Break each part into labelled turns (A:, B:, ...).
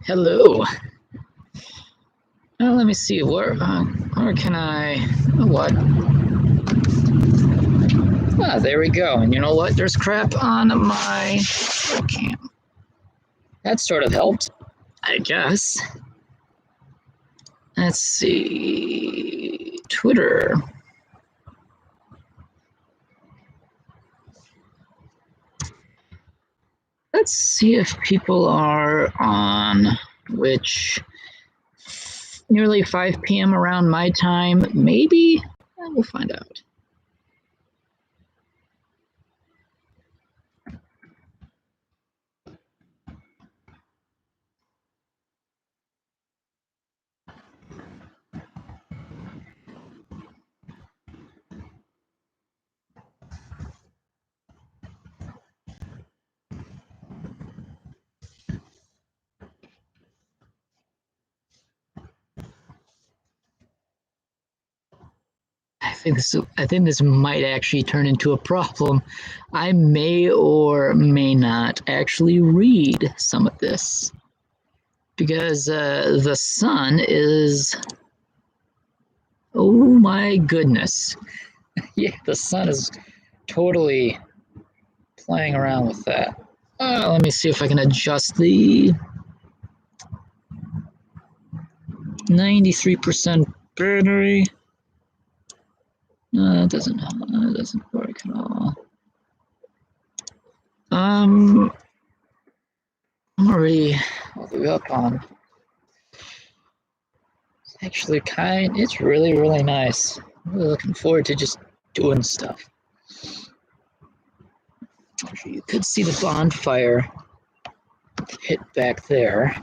A: Hello. Let me see. Where can I? Oh, what? Ah, there we go. And you know what? There's crap on my webcam. That sort of helped, I guess. Let's see. Twitter. Let's see if people are on, which nearly 5 p.m. around my time. Maybe? We'll find out. I think this might actually turn into a problem. I may or may not actually read some of this because the sun is. Oh my goodness! Yeah, the sun is totally playing around with that. Let me see if I can adjust the 93% battery. It doesn't work at all. I'm already all the way up on. Actually, it's really, really nice. I'm really looking forward to just doing stuff. Actually, you could see the bonfire hit back there.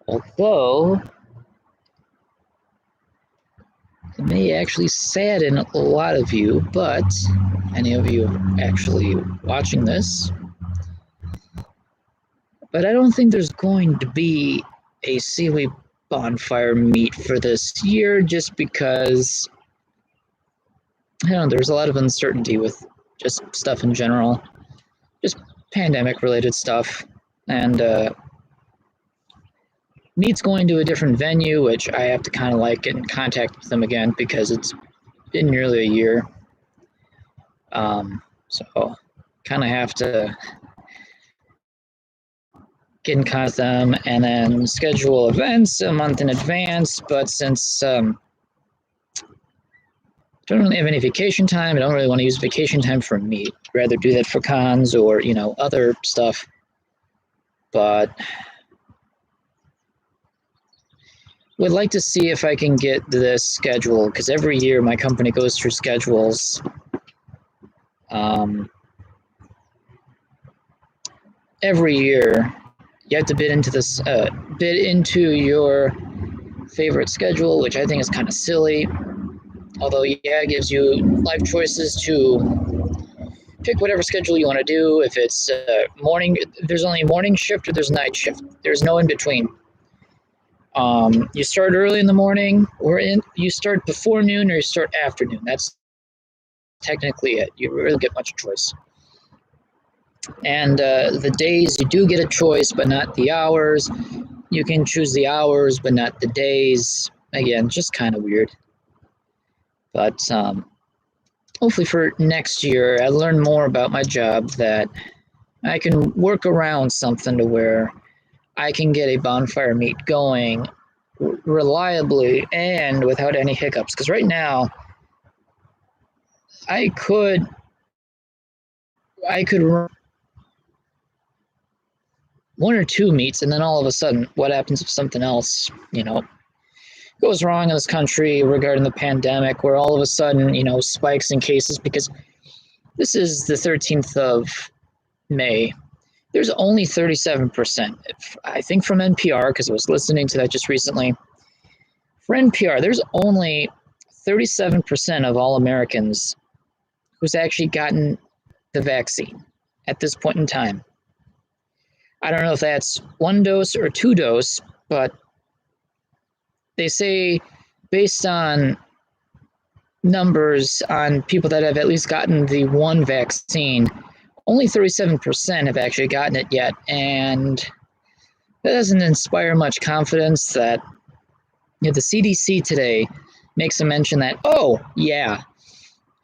A: Although, it may actually sadden a lot of you, but any of you actually watching this, but I don't think there's going to be a seaweed bonfire meet for this year just because there's a lot of uncertainty with just stuff in general, just pandemic related stuff, and meet's going to a different venue, which I have to kind of get in contact with them again because it's been nearly a year. So kind of have to get in contact with them and then schedule events a month in advance. But since I don't really have any vacation time, I don't really want to use vacation time for a meet. I'd rather do that for cons or, other stuff. But would like to see if I can get this schedule because every year my company goes through schedules. Every year you have to bid into your favorite schedule, which I think is kind of silly. Although, yeah, it gives you life choices to pick whatever schedule you want to do. If it's morning, there's only morning shift or there's night shift. There's no in between. You start early in the morning, you start before noon, or you start afternoon. That's technically it. You really get much choice. And the days, you do get a choice, but not the hours. You can choose the hours, but not the days. Again, just kind of weird. But hopefully for next year, I learn more about my job that I can work around something to where I can get a bonfire meet going reliably and without any hiccups. Because right now, I could run one or two meets, and then all of a sudden, what happens if something else, goes wrong in this country regarding the pandemic, where all of a sudden, spikes in cases, because this is the 13th of May. There's only 37%, I think, from NPR, because I was listening to that just recently. For NPR, there's only 37% of all Americans who's actually gotten the vaccine at this point in time. I don't know if that's 1 dose or 2 dose, but they say based on numbers on people that have at least gotten the 1 vaccine, only 37% have actually gotten it yet. And that doesn't inspire much confidence. That the CDC today makes a mention that, oh yeah,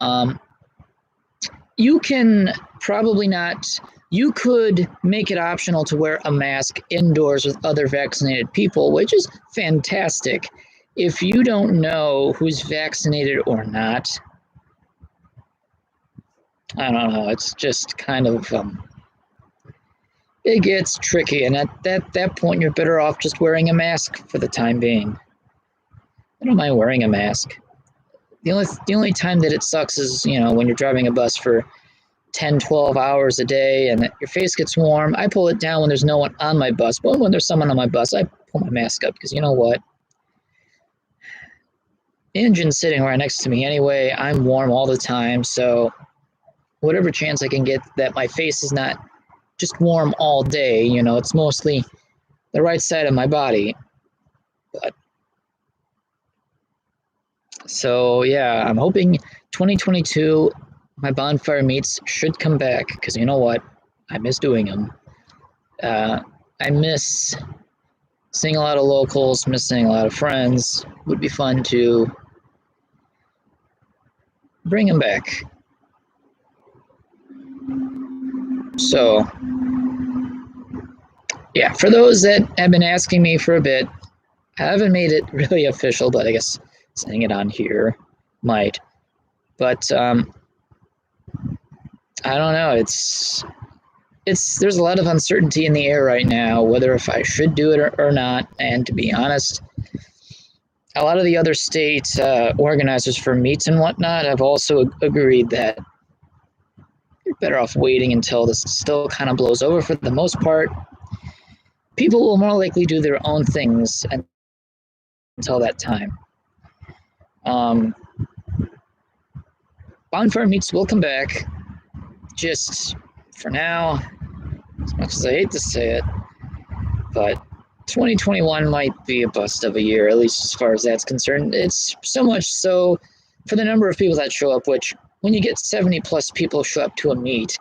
A: um, you can probably not. You could make it optional to wear a mask indoors with other vaccinated people, which is fantastic. If you don't know who's vaccinated or not, I don't know. It's just kind of it gets tricky, and at that point, you're better off just wearing a mask for the time being. I don't mind wearing a mask. The only time that it sucks is when you're driving a bus for 10, 12 hours a day and your face gets warm. I pull it down when there's no one on my bus. But when there's someone on my bus, I pull my mask up because you know what? The engine's sitting right next to me anyway. I'm warm all the time, so whatever chance I can get that my face is not just warm all day, it's mostly the right side of my body. But so yeah, I'm hoping 2022 my bonfire meets should come back because you know what? I miss doing them. I miss seeing a lot of locals, miss seeing a lot of friends. Would be fun to bring them back. So, yeah, for those that have been asking me for a bit, I haven't made it really official, but I guess saying it on here might. But I don't know. It's there's a lot of uncertainty in the air right now, whether if I should do it or not. And to be honest, a lot of the other state organizers for meets and whatnot have also agreed that you're better off waiting until this still kind of blows over. For the most part, people will more likely do their own things until that time. Bonfire meets will come back. Just for now, as much as I hate to say it, but 2021 might be a bust of a year, at least as far as that's concerned. It's so much so for the number of people that show up, which when you get 70 plus people show up to a meet,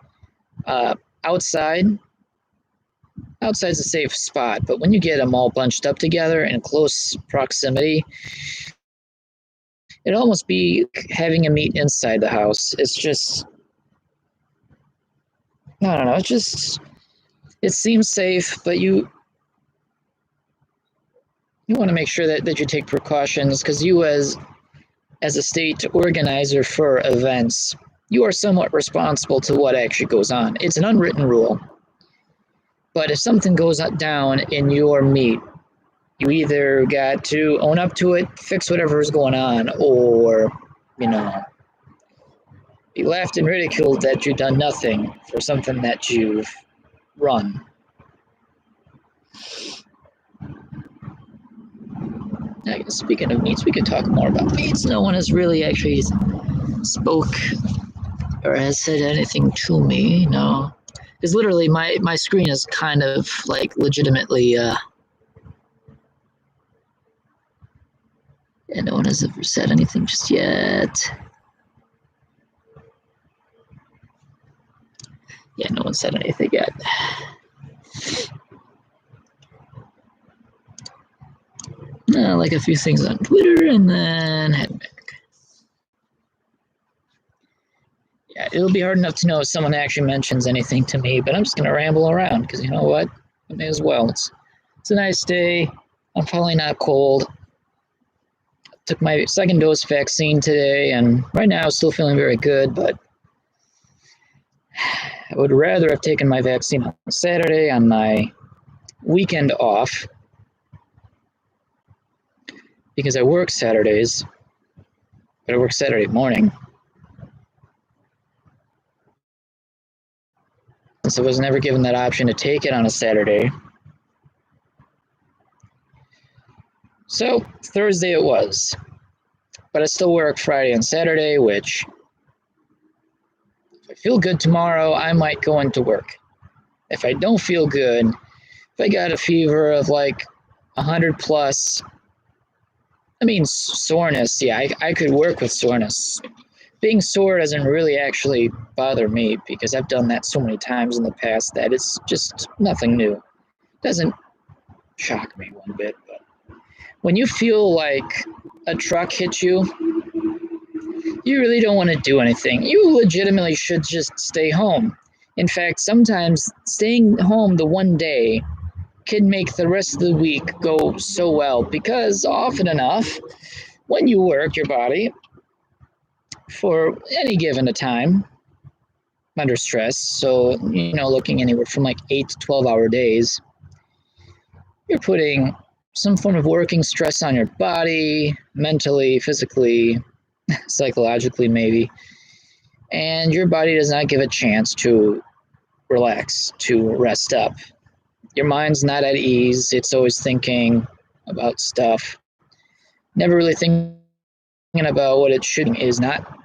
A: outside's a safe spot, but when you get them all bunched up together in close proximity, it'd almost be having a meet inside the house. It's just, I don't know, it seems safe, but you want to make sure that you take precautions because you as a state organizer for events, you are somewhat responsible to what actually goes on. It's an unwritten rule. But if something goes down in your meet, you either got to own up to it, fix whatever is going on, or, be laughed and ridiculed that you've done nothing for something that you've run. I guess speaking of meets, we could talk more about meets. No one has really actually spoke or has said anything to me, no. Because literally my screen is kind of like legitimately and no one has ever said anything just yet. Yeah, no one said anything yet. Like a few things on Twitter and then head back. Yeah, it'll be hard enough to know if someone actually mentions anything to me, but I'm just going to ramble around because you know what? I may as well. It's a nice day. I'm probably not cold. Took my second dose vaccine today, and right now I'm still feeling very good, but I would rather have taken my vaccine on Saturday on my weekend off because I work Saturdays, but I work Saturday morning. So I was never given that option to take it on a Saturday. So Thursday it was. But I still work Friday and Saturday, which if I feel good tomorrow, I might go into work. If I don't feel good, if I got a fever of like 100 plus, soreness, yeah, I could work with soreness. Being sore doesn't really actually bother me because I've done that so many times in the past that it's just nothing new. Doesn't shock me one bit. But when you feel like a truck hit you, you really don't want to do anything. You legitimately should just stay home. In fact, sometimes staying home the one day can make the rest of the week go so well, because often enough, when you work your body for any given a time under stress, so, looking anywhere from like 8 to 12-hour days, you're putting some form of working stress on your body, mentally, physically, psychologically maybe, and your body does not give a chance to relax, to rest up. Your mind's not at ease. It's always thinking about stuff, never really thinking about what it should is not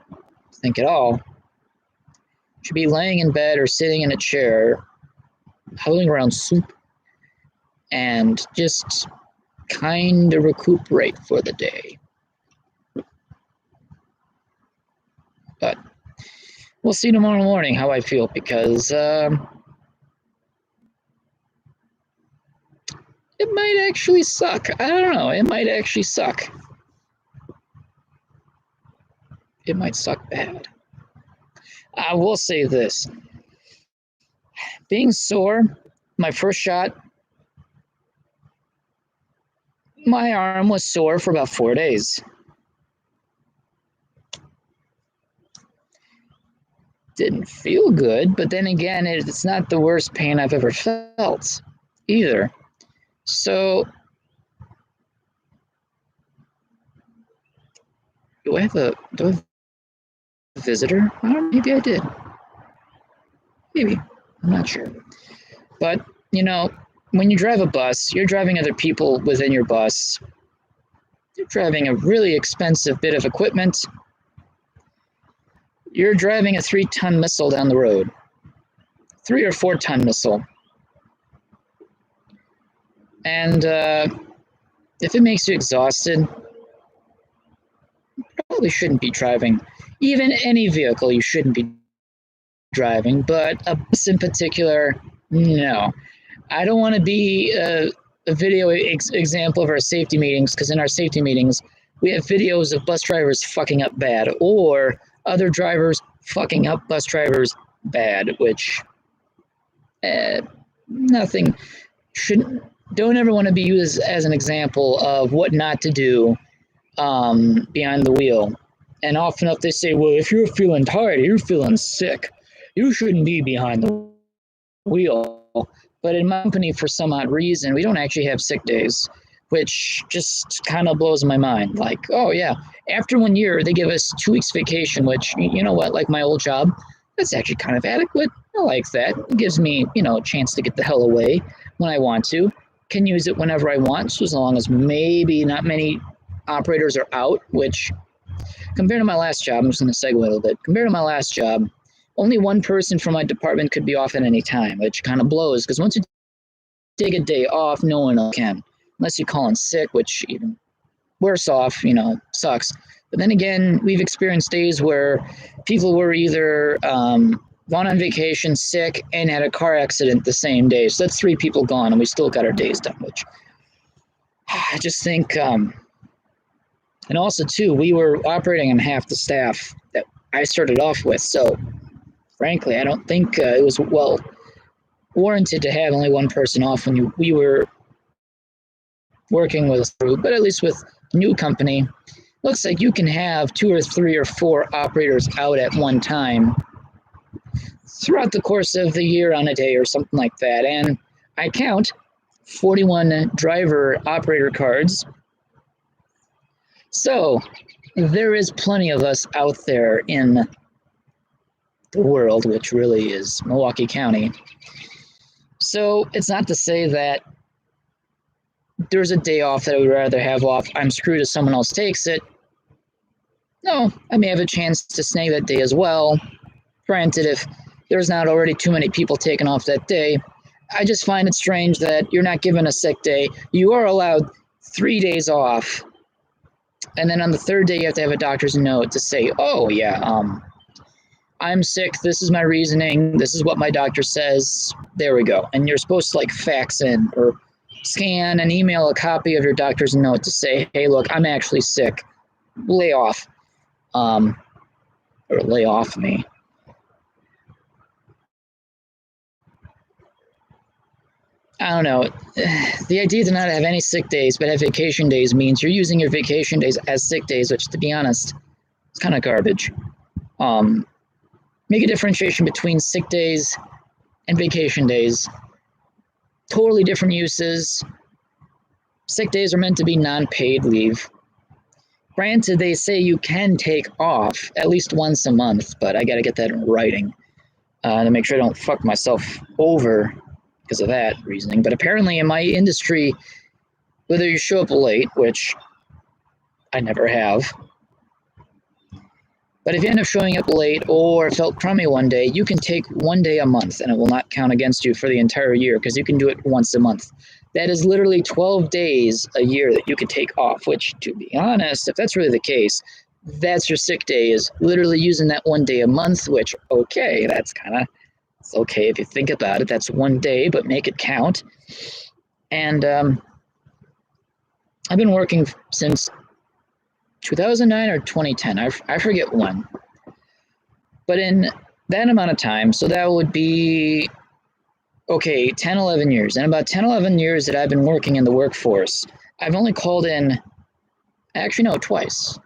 A: think at all. It should be laying in bed or sitting in a chair, huddling around soup, and just kind of recuperate for the day. But we'll see tomorrow morning how I feel, because it might actually suck. I don't know. It might actually suck. It might suck bad. I will say this. Being sore, my first shot, my arm was sore for about 4 days. Didn't feel good, but then again, it's not the worst pain I've ever felt either. So, do I have a visitor? Maybe I did. Maybe. I'm not sure. But, when you drive a bus, you're driving other people within your bus. You're driving a really expensive bit of equipment. You're driving a 3-ton missile down the road. 3 or 4-ton missile. And if it makes you exhausted, you probably shouldn't be driving. Even any vehicle you shouldn't be driving, but a bus in particular, no. I don't want to be a video example of our safety meetings, because in our safety meetings, we have videos of bus drivers fucking up bad, or other drivers fucking up bus drivers bad, which don't ever want to be used as an example of what not to do behind the wheel. And often enough they say, well, if you're feeling tired, you're feeling sick, you shouldn't be behind the wheel. But in my company, for some odd reason, we don't actually have sick days, which just kind of blows my mind. Like, oh yeah, after 1 year, they give us 2 weeks vacation, which, you know what, like my old job, that's actually kind of adequate. I like that. It gives me, a chance to get the hell away when I want to. Can use it whenever I want, so as long as maybe not many operators are out, which compared to my last job, I'm just going to segue a little bit. Compared to my last job, only one person from my department could be off at any time, which kind of blows, because once you take a day off, no one else can, unless you call in sick, which even worse off, sucks. But then again, we've experienced days where people were either gone on vacation, sick, and had a car accident the same day. So that's 3 people gone, and we still got our days done, which I just think, and also too, we were operating on half the staff that I started off with. So frankly, I don't think it was well warranted to have only one person off when we were working with a group, but at least with a new company, looks like you can have 2 or 3 or 4 operators out at one time throughout the course of the year on a day or something like that. And I count 41 driver operator cards. So there is plenty of us out there in the world, which really is Milwaukee County. So it's not to say that there's a day off that I would rather have off. I'm screwed if someone else takes it. No, I may have a chance to snag that day as well. Granted, if there's not already too many people taking off that day, I just find it strange that you're not given a sick day. You are allowed 3 days off, and then on the 3rd day you have to have a doctor's note to say, oh yeah, I'm sick, this is my reasoning, this is what my doctor says, there we go. And you're supposed to fax in or scan and email a copy of your doctor's note to say, hey, look, I'm actually sick. Lay off. Or lay off me. I don't know. The idea to not have any sick days but have vacation days means you're using your vacation days as sick days, which, to be honest, is kind of garbage. Make a differentiation between sick days and vacation days. Totally different uses. Sick days are meant to be non-paid leave. Granted, they say you can take off at least once a month, but I got to get that in writing to make sure I don't fuck myself over because of that reasoning. But apparently in my industry, whether you show up late, which I never have, but if you end up showing up late or felt crummy one day, you can take 1 day a month and it will not count against you for the entire year because you can do it once a month. That is literally 12 days a year that you could take off, which, to be honest, if that's really the case, that's your sick day, is literally using that 1 day a month, which, okay, that's kind of, it's okay if you think about it. That's 1 day, but make it count. And I've been working since 2009 or 2010. I forget when. But in that amount of time, so that would be, okay, 10, 11 years. And about 10, 11 years that I've been working in the workforce, I've only called in, actually, no, twice.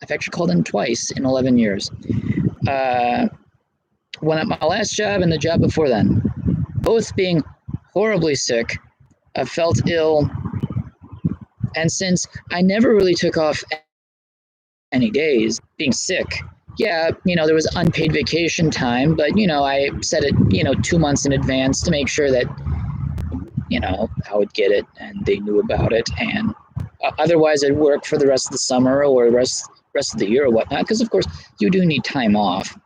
A: I've actually called in twice in 11 years. When at my last job and the job before then, both being horribly sick, I felt ill. And since I never really took off any days being sick, yeah, there was unpaid vacation time, but, I set it, 2 months in advance to make sure that, I would get it and they knew about it. And otherwise I'd work for the rest of the summer or rest of the year or whatnot, because of course you do need time off.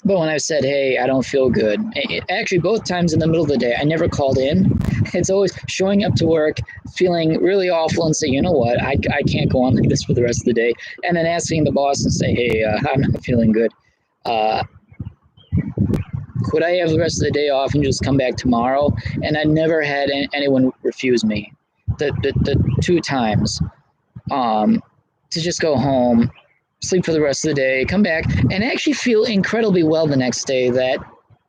A: But when I said, hey, I don't feel good, actually both times in the middle of the day, I never called in. It's always showing up to work, feeling really awful and say, you know what, I can't go on like this for the rest of the day. And then asking the boss and say, hey, I'm not feeling good. Could I have the rest of the day off and just come back tomorrow? And I never had anyone refuse me the 2 times to just go home, sleep for the rest of the day, come back, and actually feel incredibly well the next day that,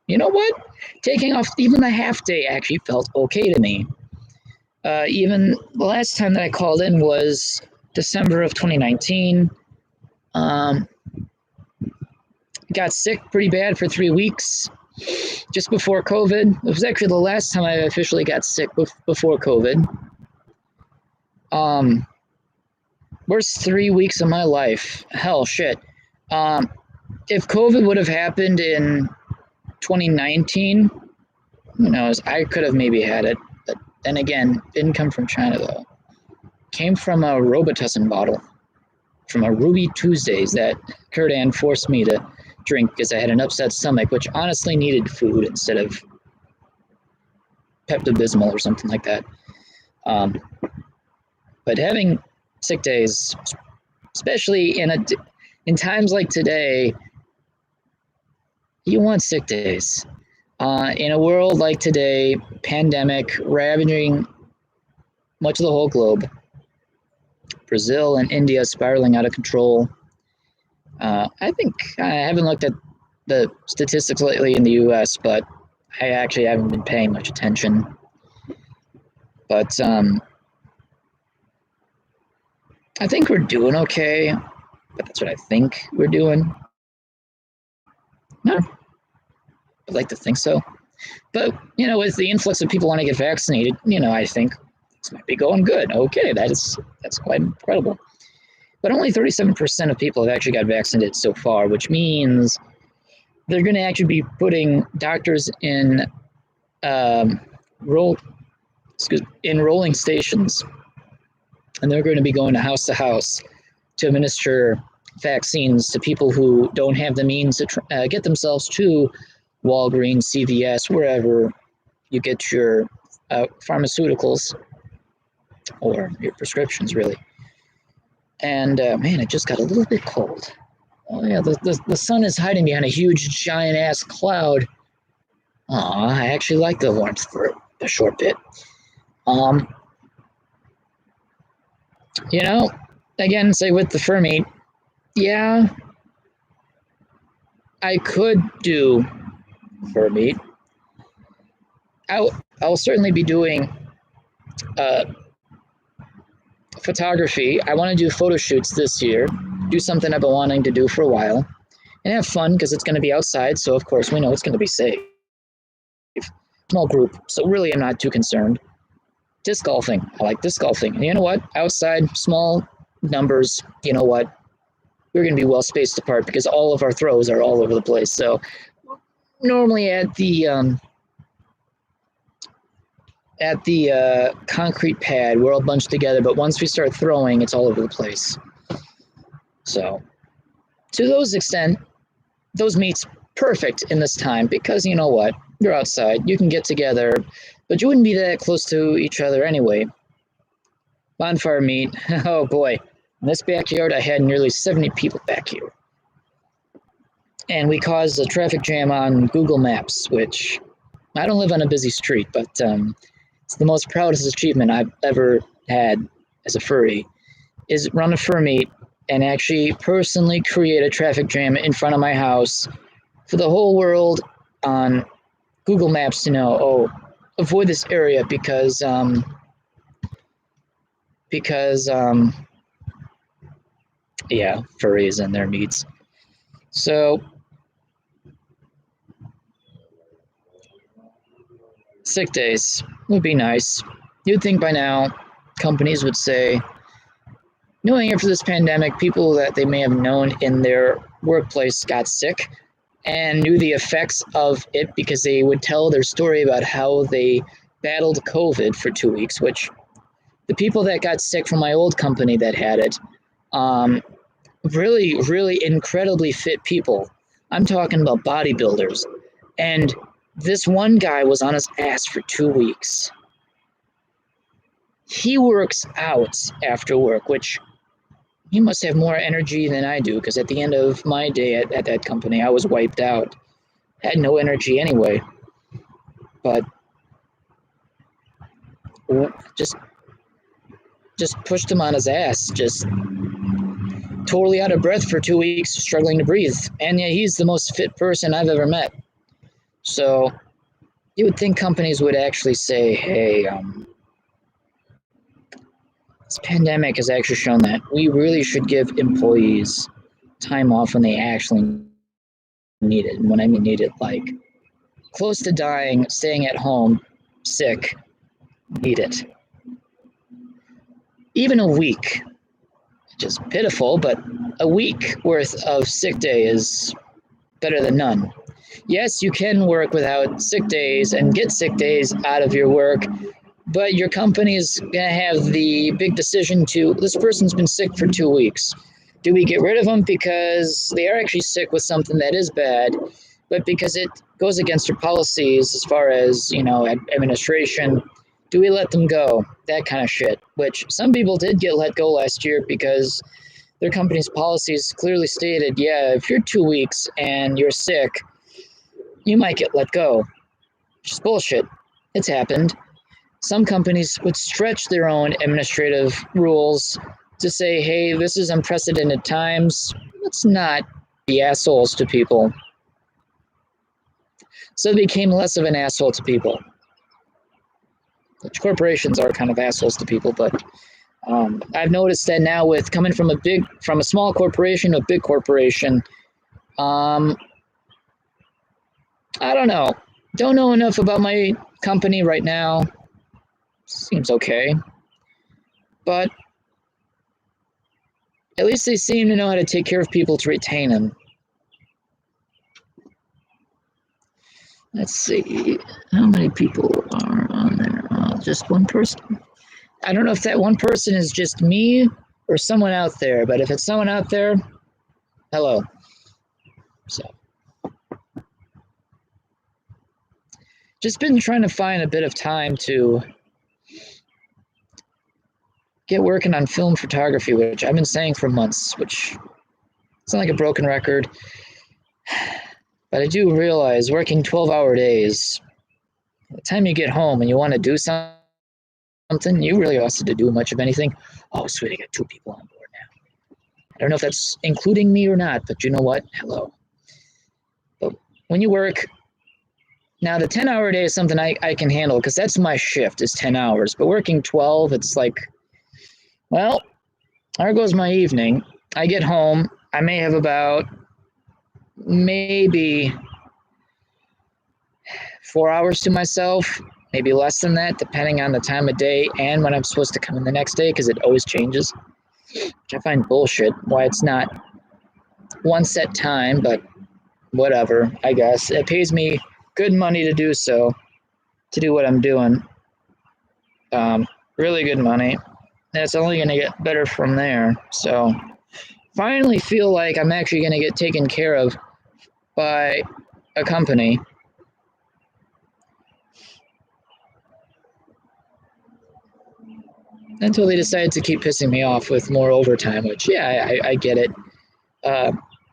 A: you know what, taking off even a half day actually felt okay to me. Even the last time that I called in was December of 2019. Got sick pretty bad for 3 weeks just before COVID. It was actually the last time I officially got sick before COVID. Worst 3 weeks of my life. Hell, shit. If COVID would have happened in 2019, who knows? I could have maybe had it. But then again, didn't come from China, though. Came from a Robitussin bottle from a Ruby Tuesdays that Kurdan forced me to drink because I had an upset stomach, which honestly needed food instead of Pepto-Bismol or something like that. But having sick days, especially in times like today, you want sick days. In a world like today, pandemic ravaging much of the whole globe, Brazil and India spiraling out of control. I think I haven't looked at the statistics lately in the U.S., but I actually haven't been paying much attention. But I think we're doing okay, but that's what I think we're doing. No, I'd like to think so. But, with the influx of people wanting to get vaccinated, I think this might be going good. Okay, that's quite incredible. But only 37% of people have actually got vaccinated so far, which means they're going to actually be putting doctors in rolling stations, and they're going to be going to house to administer vaccines to people who don't have the means to get themselves to Walgreens, CVS, wherever you get your pharmaceuticals or your prescriptions, really. And man, it just got a little bit cold. Oh yeah, the sun is hiding behind a huge giant ass cloud. I actually like the warmth for a short bit. Um, you know, again, say with the fur meat, yeah, I could do fur meat. I'll certainly be doing uh, photography. I want to do photo shoots this year, do something I've been wanting to do for a while, and have fun because it's going to be outside. So, of course, we know it's going to be safe. Small group. So, really, I'm not too concerned. Disc golfing. I like disc golfing. And you know what? Outside, small numbers, you know what? We're going to be well spaced apart because all of our throws are all over the place. So, normally at the concrete pad, we're all bunched together. But once we start throwing, it's all over the place. So, to those extent, those meets perfect in this time because you know what? You're outside, you can get together, but you wouldn't be that close to each other anyway. Bonfire meet, oh boy. In this backyard, I had nearly 70 people back here. And we caused a traffic jam on Google Maps, which I don't live on a busy street, but it's the most proudest achievement I've ever had as a furry, is run a fur meet and actually personally create a traffic jam in front of my house for the whole world on Google Maps to know, oh, avoid this area because yeah, furries and their meats. So sick days would be nice. You'd think by now companies would say, knowing after this pandemic, people that they may have known in their workplace got sick and knew the effects of it because they would tell their story about how they battled COVID for 2 weeks, which the people that got sick from my old company that had it, really, really incredibly fit people. I'm talking about bodybuilders. And this one guy was on his ass for 2 weeks. He works out after work, which he must have more energy than I do because at the end of my day at that company, I was wiped out. Had no energy anyway. But just pushed him on his ass, just totally out of breath for 2 weeks, struggling to breathe. And yeah, he's the most fit person I've ever met. So you would think companies would actually say, hey, this pandemic has actually shown that we really should give employees time off when they actually need it. And when I mean need it, like close to dying, staying at home, sick, need it. Even a week, just pitiful, but a week worth of sick day is better than none. Yes, you can work without sick days and get sick days out of your work, but your company is going to have the big decision to, this person's been sick for 2 weeks. Do we get rid of them because they are actually sick with something that is bad, but because it goes against your policies as far as, administration, do we let them go? That kind of shit, which some people did get let go last year because their company's policies clearly stated, yeah, if you're 2 weeks and you're sick, you might get let go. Which is bullshit. It's happened. Some companies would stretch their own administrative rules to say, hey, this is unprecedented times. Let's not be assholes to people. So they became less of an asshole to people. Which corporations are kind of assholes to people, but I've noticed that now with coming from a small corporation to a big corporation, I don't know. Don't know enough about my company right now. Seems okay. But at least they seem to know how to take care of people to retain them. Let's see. How many people are on there? Just one person. I don't know if that one person is just me or someone out there, but if it's someone out there, hello. So, just been trying to find a bit of time to get working on film photography, which I've been saying for months, which it's not like a broken record. But I do realize working 12-hour days, by the time you get home and you want to do something, you really asked to do much of anything. Oh, sweet, I got 2 people on board now. I don't know if that's including me or not, but you know what? Hello. But when you work, now the 10-hour day is something I can handle because that's my shift is 10 hours. But working 12, it's like, well, there goes my evening. I get home. I may have about maybe 4 hours to myself, maybe less than that, depending on the time of day and when I'm supposed to come in the next day because it always changes, which I find bullshit. Why it's not one set time, but whatever, I guess. It pays me good money to do so, to do what I'm doing. Really good money. And it's only going to get better from there. So finally feel like I'm actually going to get taken care of by a company. Until they decide to keep pissing me off with more overtime, which, yeah, I get it.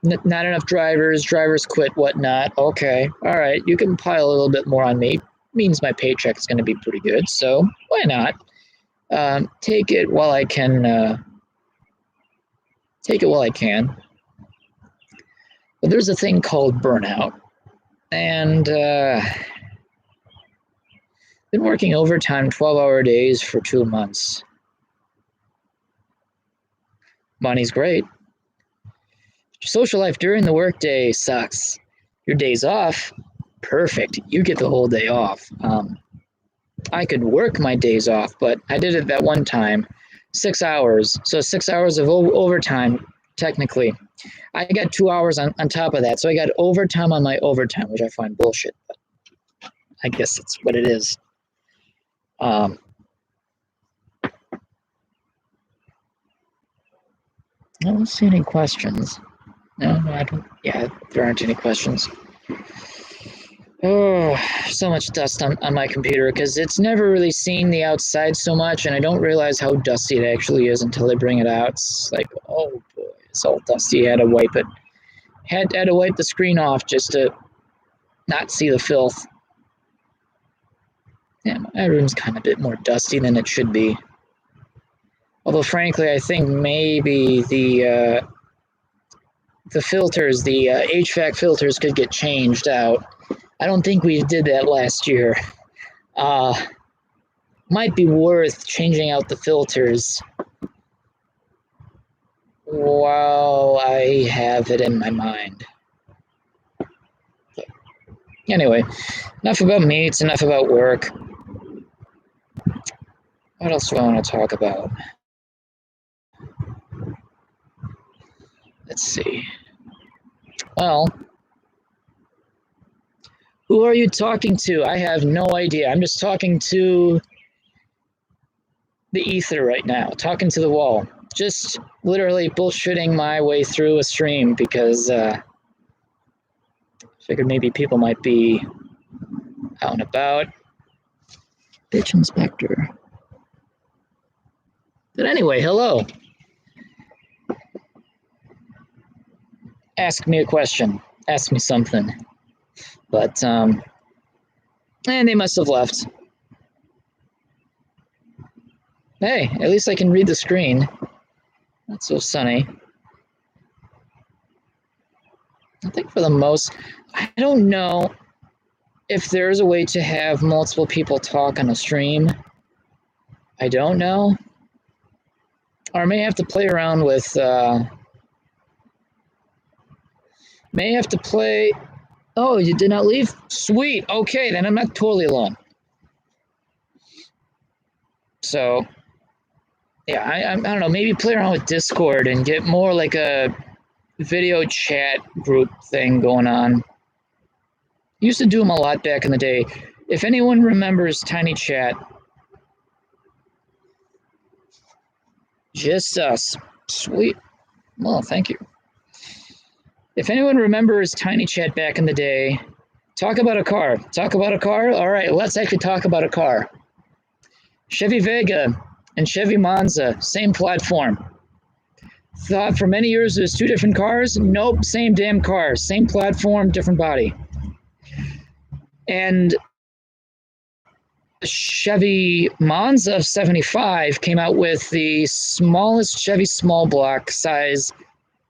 A: Not enough drivers quit, whatnot. Okay, all right, you can pile a little bit more on me. Means my paycheck is going to be pretty good, so why not? Take it while I can. Take it while I can. But there's a thing called burnout, and been working overtime 12-hour days for 2 months. Money's great. Your social life during the workday sucks. Your days off, perfect. You get the whole day off. I could work my days off, but I did it that one time, 6 hours. So 6 hours of overtime, technically. I got 2 hours on top of that. So I got overtime on my overtime, which I find bullshit. But I guess that's what it is. I don't see any questions. No, I don't. Yeah, there aren't any questions. Oh, so much dust on my computer because it's never really seen the outside so much, and I don't realize how dusty it actually is until they bring it out. It's like, oh boy, it's all dusty. I had to wipe it. Had to wipe the screen off just to not see the filth. Yeah, my room's kind of a bit more dusty than it should be. Although, frankly, I think maybe the filters, the HVAC filters could get changed out. I don't think we did that last year. Might be worth changing out the filters while I have it in my mind. But anyway, enough about me. It's enough about work. What else do I want to talk about? Let's see. Well, who are you talking to? I have no idea. I'm just talking to the ether right now, talking to the wall. Just literally bullshitting my way through a stream because I figured maybe people might be out and about. Bitch inspector. But anyway, hello. Ask me a question. Ask me something. But, and they must have left. Hey, at least I can read the screen. Not so sunny. I think for the most, I don't know if there's a way to have multiple people talk on a stream. I don't know. Or I may have to play around with, may have to play, oh, you did not leave? Sweet, okay, then I'm not totally alone. So, yeah, I don't know, maybe play around with Discord and get more like a video chat group thing going on. Used to do them a lot back in the day. If anyone remembers Tiny Chat, just us. Sweet. Well, thank you. If anyone remembers Tiny Chat back in the day, talk about a car. Talk about a car? All right, let's actually talk about a car. Chevy Vega and Chevy Monza, same platform. Thought for many years there's two different cars. Nope, same damn car, same platform, different body. And the Chevy Monza 75 came out with the smallest Chevy small block size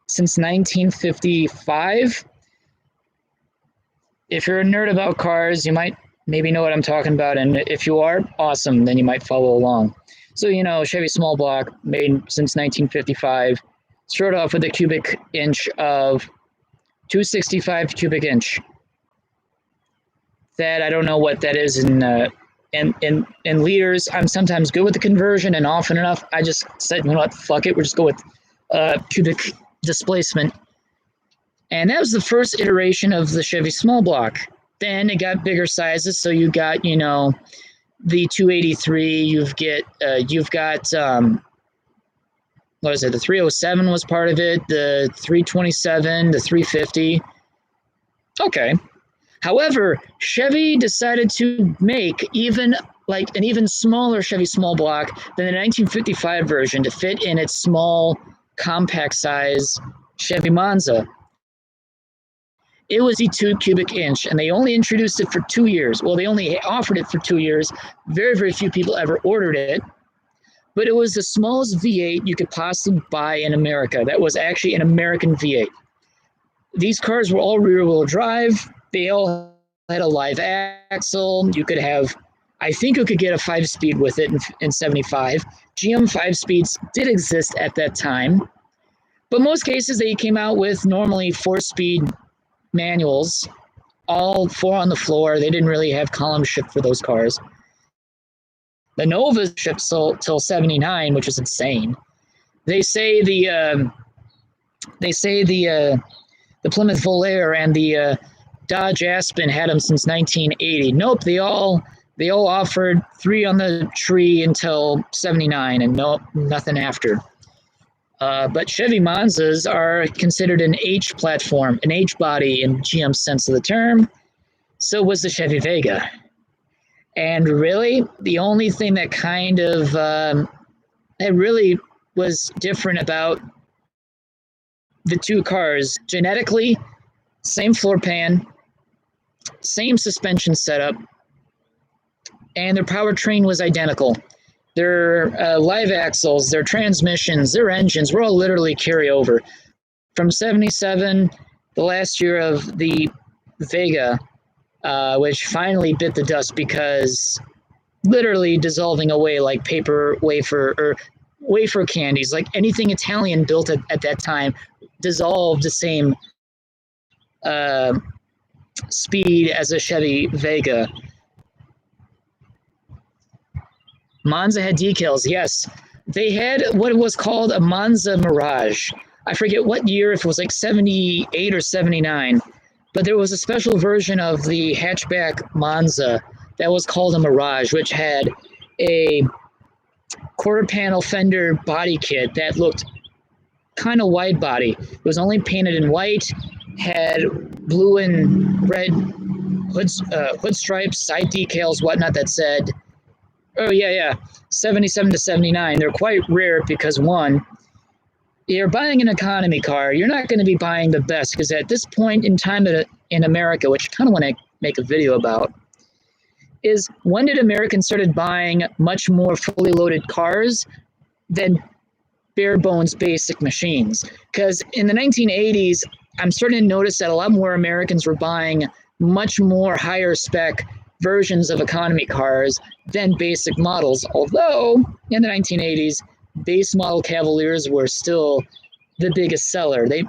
A: since 1955. If you're a nerd about cars, you might maybe know what I'm talking about. And if you are, awesome, then you might follow along. So, Chevy small block made since 1955. Started off with a cubic inch of 265 cubic inch. That I don't know what that is in liters. I'm sometimes good with the conversion, and often enough, I just said, you know what, fuck it, we'll just go with cubic displacement. And that was the first iteration of the Chevy small block. Then it got bigger sizes, so you got, the 283. You've got what is it? The 307 was part of it. The 327, the 350. Okay. However, Chevy decided to make an even smaller Chevy small block than the 1955 version to fit in its small, compact size Chevy Monza. It was the 2 cubic inch, and they only introduced it for 2 years. Well, they only offered it for 2 years. Very, very few people ever ordered it. But it was the smallest V8 you could possibly buy in America. That was actually an American V8. These cars were all rear-wheel drive. They all had a live axle. You could have, I think you could get a 5-speed with it in 75. GM 5-speeds did exist at that time. But most cases, they came out with normally 4-speed manuals, all 4 on the floor. They didn't really have column shift for those cars. The Nova shipped till 79, which is insane. They say the Plymouth Volare and the Dodge Aspen had them since 1980. Nope, they all offered 3 on the tree until 79, and nope, nothing after. But Chevy Monzas are considered an H platform, an H body in GM's sense of the term. So was the Chevy Vega. And really, the only thing that kind of that really was different about the two cars, genetically, same floor pan, same suspension setup, and their powertrain was identical. Their live axles, their transmissions, their engines were all literally carryover. From 77, the last year of the Vega, which finally bit the dust because literally dissolving away like paper wafer candies, like anything Italian built at that time, dissolved the same speed as a Chevy Vega. Monza had decals, yes. They had what was called a Monza Mirage. I forget what year, if it was like 78 or 79. But there was a special version of the hatchback Monza that was called a Mirage, which had a quarter panel fender body kit that looked kind of wide body. It was only painted in white, had blue and red hood stripes, side decals, whatnot that said, 77 to 79. They're quite rare because, one, you're buying an economy car, you're not going to be buying the best, because at this point in time in America, which I kind of want to make a video about, is when did Americans started buying much more fully loaded cars than bare bones basic machines? Because in the 1980s, I'm starting to notice that a lot more Americans were buying much more higher spec versions of economy cars than basic models, although in the 1980s, base model Cavaliers were still the biggest seller. In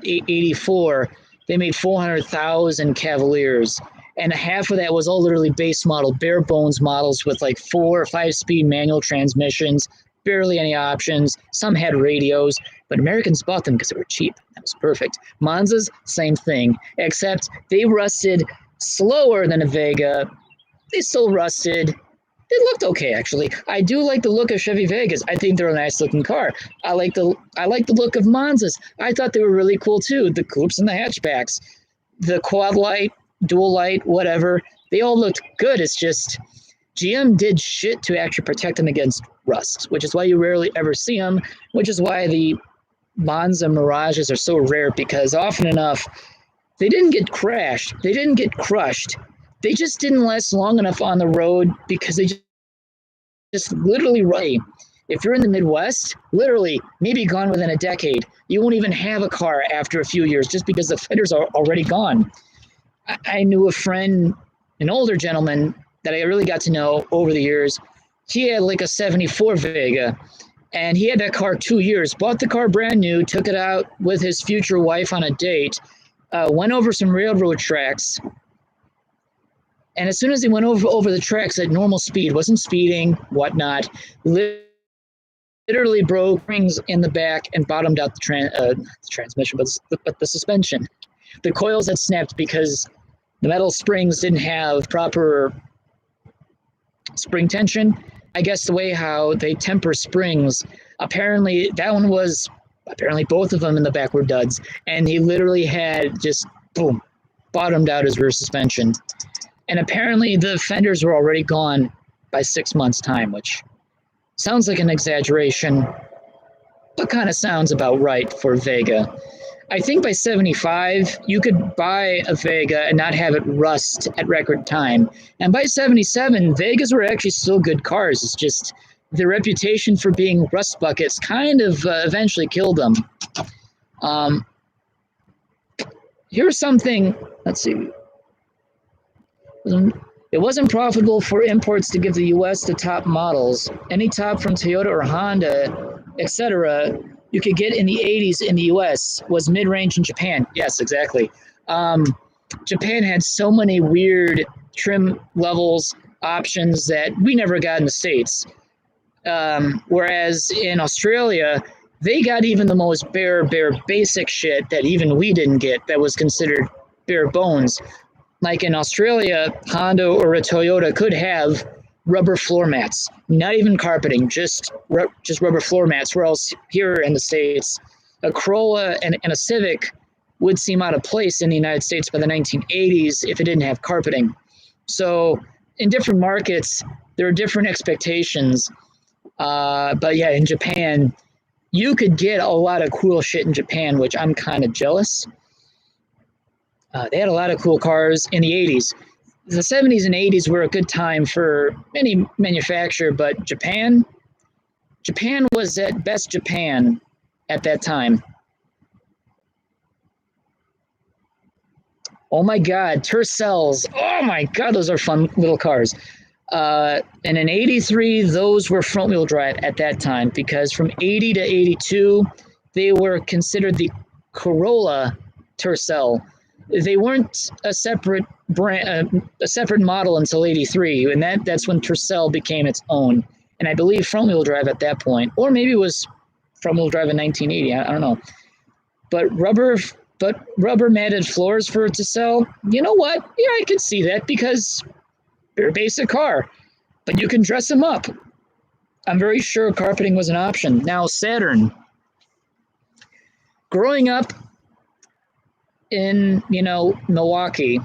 A: 84, they made 400,000 Cavaliers, and half of that was all literally base model, bare bones models with like 4 or 5 speed manual transmissions, barely any options. Some had radios, but Americans bought them because they were cheap. That was perfect. Monzas, same thing, except they rusted slower than a Vega. They still rusted. They looked okay, actually. I do like the look of Chevy Vegas. I think they're a nice looking car. I like the look of Monzas. I thought they were really cool too. The coupes and the hatchbacks, the quad light, dual light, whatever. They all looked good. It's just GM did shit to actually protect them against rust, which is why you rarely ever see them, which is why the Monza Mirages are so rare, because often enough, they didn't get crashed, they didn't get crushed, they just didn't last long enough on the road because they just literally right. If you're in the Midwest, literally maybe gone within a decade. You won't even have a car after a few years just because the fenders are already gone. I knew a friend, an older gentleman that I really got to know over the years. He had like a 74 Vega, and he had that car 2 years, bought the car brand new, took it out with his future wife on a date, went over some railroad tracks. And as soon as he went over the tracks at normal speed, wasn't speeding, whatnot, literally broke rings in the back and bottomed out the transmission, but the suspension. The coils had snapped because the metal springs didn't have proper spring tension. I guess the way how they temper springs, apparently both of them in the back were duds, and he literally had just boom, bottomed out his rear suspension. And apparently the fenders were already gone by 6 months' time, which sounds like an exaggeration, but kind of sounds about right for Vega. I think by 75, you could buy a Vega and not have it rust at record time. And by 77, Vegas were actually still good cars. It's just their reputation for being rust buckets kind of eventually killed them. Here's something, let's see. It wasn't profitable for imports to give the U.S. the top models. Any top from Toyota or Honda, etc., you could get in the 80s in the U.S. was mid-range in Japan. Yes, exactly. Japan had so many weird trim levels, options that we never got in the States. Whereas in Australia, they got even the most bare basic shit that even we didn't get that was considered bare bones. Like in Australia, Honda or a Toyota could have rubber floor mats, not even carpeting, just rubber floor mats. Whereas here in the States, a Corolla and a Civic would seem out of place in the United States by the 1980s if it didn't have carpeting. So in different markets, there are different expectations. But yeah, in Japan, you could get a lot of cool shit in Japan, which I'm kind of jealous. They had a lot of cool cars in the 80s. The 70s and 80s were a good time for any manufacturer, but Japan was at best Japan at that time. Oh my God, Tercels. Oh my God, those are fun little cars. And in 83, those were front wheel drive at that time, because from 80 to 82, they were considered the Corolla Tercel. They weren't a separate brand, a separate model until 83, and that's when Tercel became its own. And I believe front wheel drive at that point, or maybe it was front wheel drive in 1980. I don't know. But rubber matted floors for it to sell. You know what? Yeah, I could see that, because they're a basic car, but you can dress them up. I'm very sure carpeting was an option. Now Saturn. Growing up in, Milwaukee,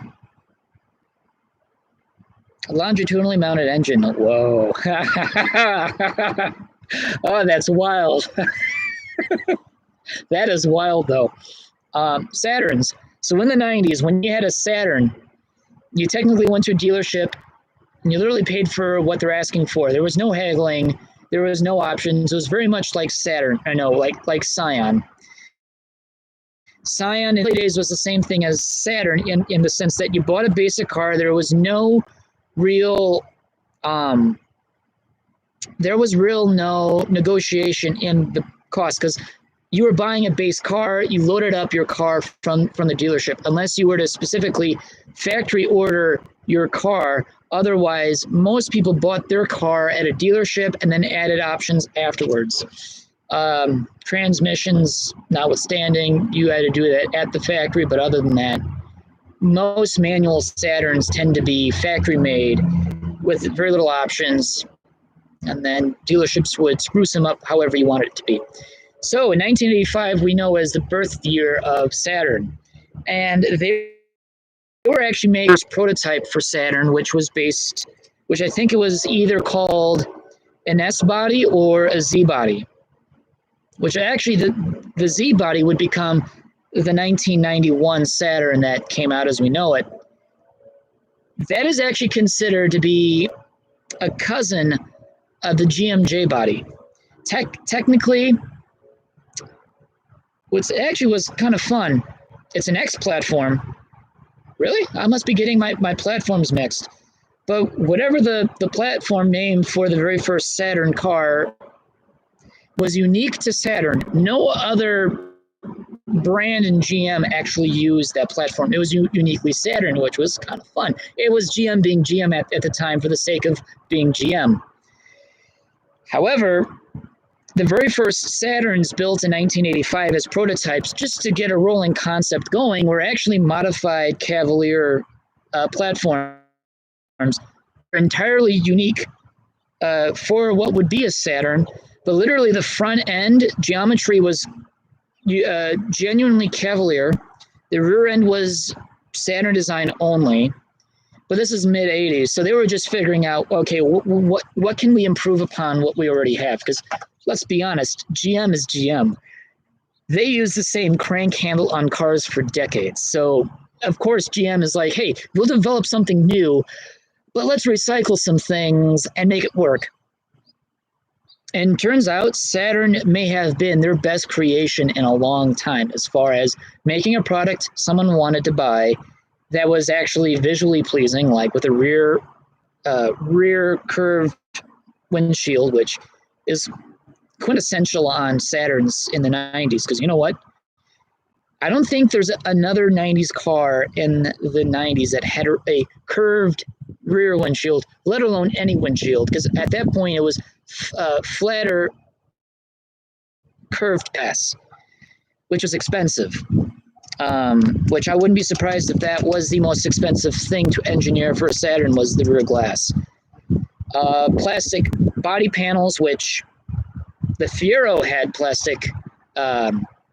A: a longitudinally mounted engine. Whoa. Oh, that's wild. That is wild, though. Saturns. So in the 90s, when you had a Saturn, you technically went to a dealership and you literally paid for what they're asking for. There was no haggling. There was no options. It was very much like Saturn. I know, like Scion. Scion in the days was the same thing as Saturn in the sense that you bought a basic car. There was no real no negotiation in the cost, because you were buying a base car. You loaded up your car from the dealership, unless you were to specifically factory order your car. Otherwise, most people bought their car at a dealership and then added options afterwards. Transmissions notwithstanding, you had to do that at the factory, but other than that, most manual Saturns tend to be factory made with very little options, and then dealerships would spruce them up however you want it to be. So in 1985, we know as the birth year of Saturn, and they were actually making a prototype for Saturn, which I think it was either called an S body or a Z body, which actually the Z body would become the 1991 Saturn that came out as we know it. That is actually considered to be a cousin of the GMJ body. Technically, what's actually was kind of fun, it's an X platform. Really? I must be getting my platforms mixed. But whatever the platform name for the very first Saturn car was unique to Saturn. No other brand in GM actually used that platform. It was uniquely Saturn, which was kind of fun. It was GM being GM at the time for the sake of being GM. However, the very first Saturns built in 1985 as prototypes, just to get a rolling concept going, were actually modified Cavalier platforms. They're entirely unique for what would be a Saturn, but literally the front end geometry was genuinely Cavalier. The rear end was Saturn design only, but this is mid 80s, so they were just figuring out, okay, what can we improve upon what we already have? Because let's be honest, GM is GM. They use the same crank handle on cars for decades. So, of course, GM is like, hey, we'll develop something new, but let's recycle some things and make it work. And turns out Saturn may have been their best creation in a long time as far as making a product someone wanted to buy that was actually visually pleasing, like with a rear curved windshield, which is quintessential on Saturns in the 90s. Because you know what? I don't think there's another 90s car in the 90s that had a curved rear windshield, let alone any windshield. Because at that point, it was flatter curved glass, which was expensive. Which I wouldn't be surprised if that was the most expensive thing to engineer for a Saturn was the rear glass. Plastic body panels, which the Fiero had plastic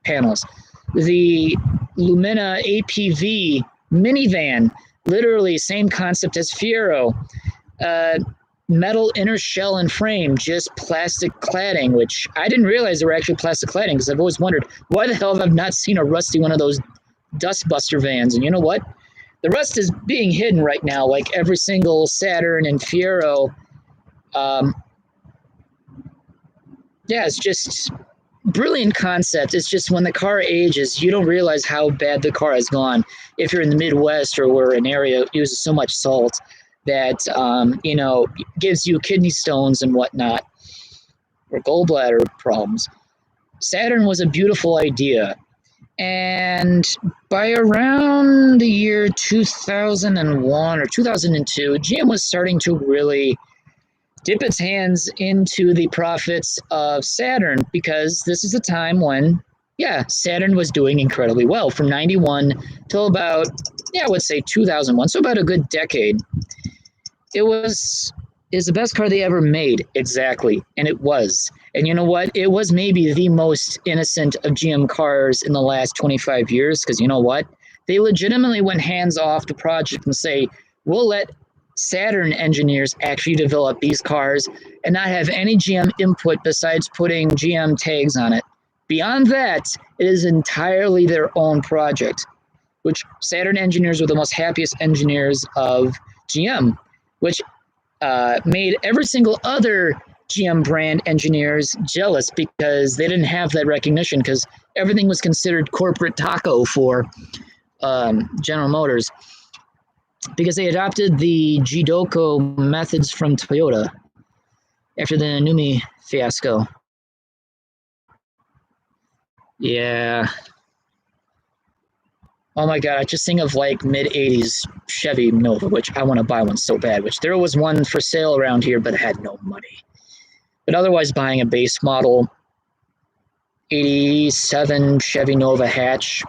A: panels. The Lumina APV minivan, literally same concept as Fiero. Metal inner shell and frame, just plastic cladding, which I didn't realize they were actually plastic cladding because I've always wondered, why the hell have I not seen a rusty one of those dustbuster vans? And you know what? The rust is being hidden right now, like every single Saturn and Fiero. Yeah, it's just brilliant concept. It's just when the car ages, you don't realize how bad the car has gone. If you're in the Midwest or where an area uses so much salt that, gives you kidney stones and whatnot, or gallbladder problems. Saturn was a beautiful idea. And by around the year 2001 or 2002, GM was starting to really dip its hands into the profits of Saturn, because this is the time when, Saturn was doing incredibly well from 91 till about, I would say 2001, so about a good decade. It is the best car they ever made, exactly, and it was. And you know what? It was maybe the most innocent of GM cars in the last 25 years, because you know what? They legitimately went hands off the project and say, we'll let Saturn engineers actually develop these cars and not have any GM input besides putting GM tags on it. Beyond that, it is entirely their own project, which Saturn engineers were the most happiest engineers of GM, which made every single other GM brand engineers jealous because they didn't have that recognition, because everything was considered corporate taco for General Motors, because they adopted the Jidoko methods from Toyota after the Numi fiasco. Yeah. Oh my God, I just think of like mid-80s Chevy Nova, which I want to buy one so bad, which there was one for sale around here, but I had no money. But otherwise, buying a base model 87 Chevy Nova hatch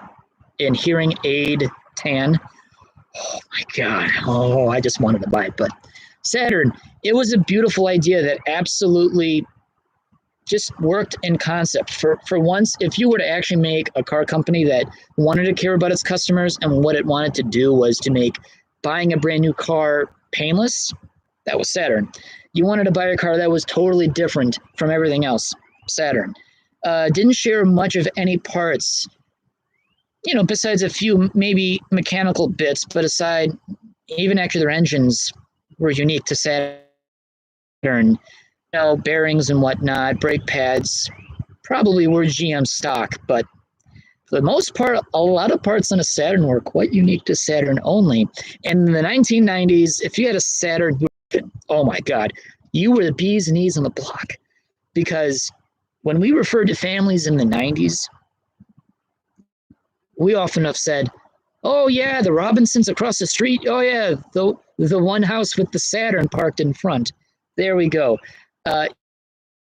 A: in hearing aid tan. Oh my God. Oh, I just wanted to buy it. But Saturn, it was a beautiful idea that absolutely just worked in concept. For once, if you were to actually make a car company that wanted to care about its customers and what it wanted to do was to make buying a brand new car painless, that was Saturn. You wanted to buy a car that was totally different from everything else. Saturn. Didn't share much of any parts, besides a few maybe mechanical bits, but aside, even actually their engines were unique to Saturn. Bearings and whatnot, brake pads, probably were GM stock, but for the most part, a lot of parts on a Saturn were quite unique to Saturn only. And in the 1990s, if you had a Saturn, oh my God, you were the bee's knees on the block. Because when we referred to families in the 90s, we often have said, oh yeah, the Robinsons across the street. Oh yeah, the one house with the Saturn parked in front. There we go.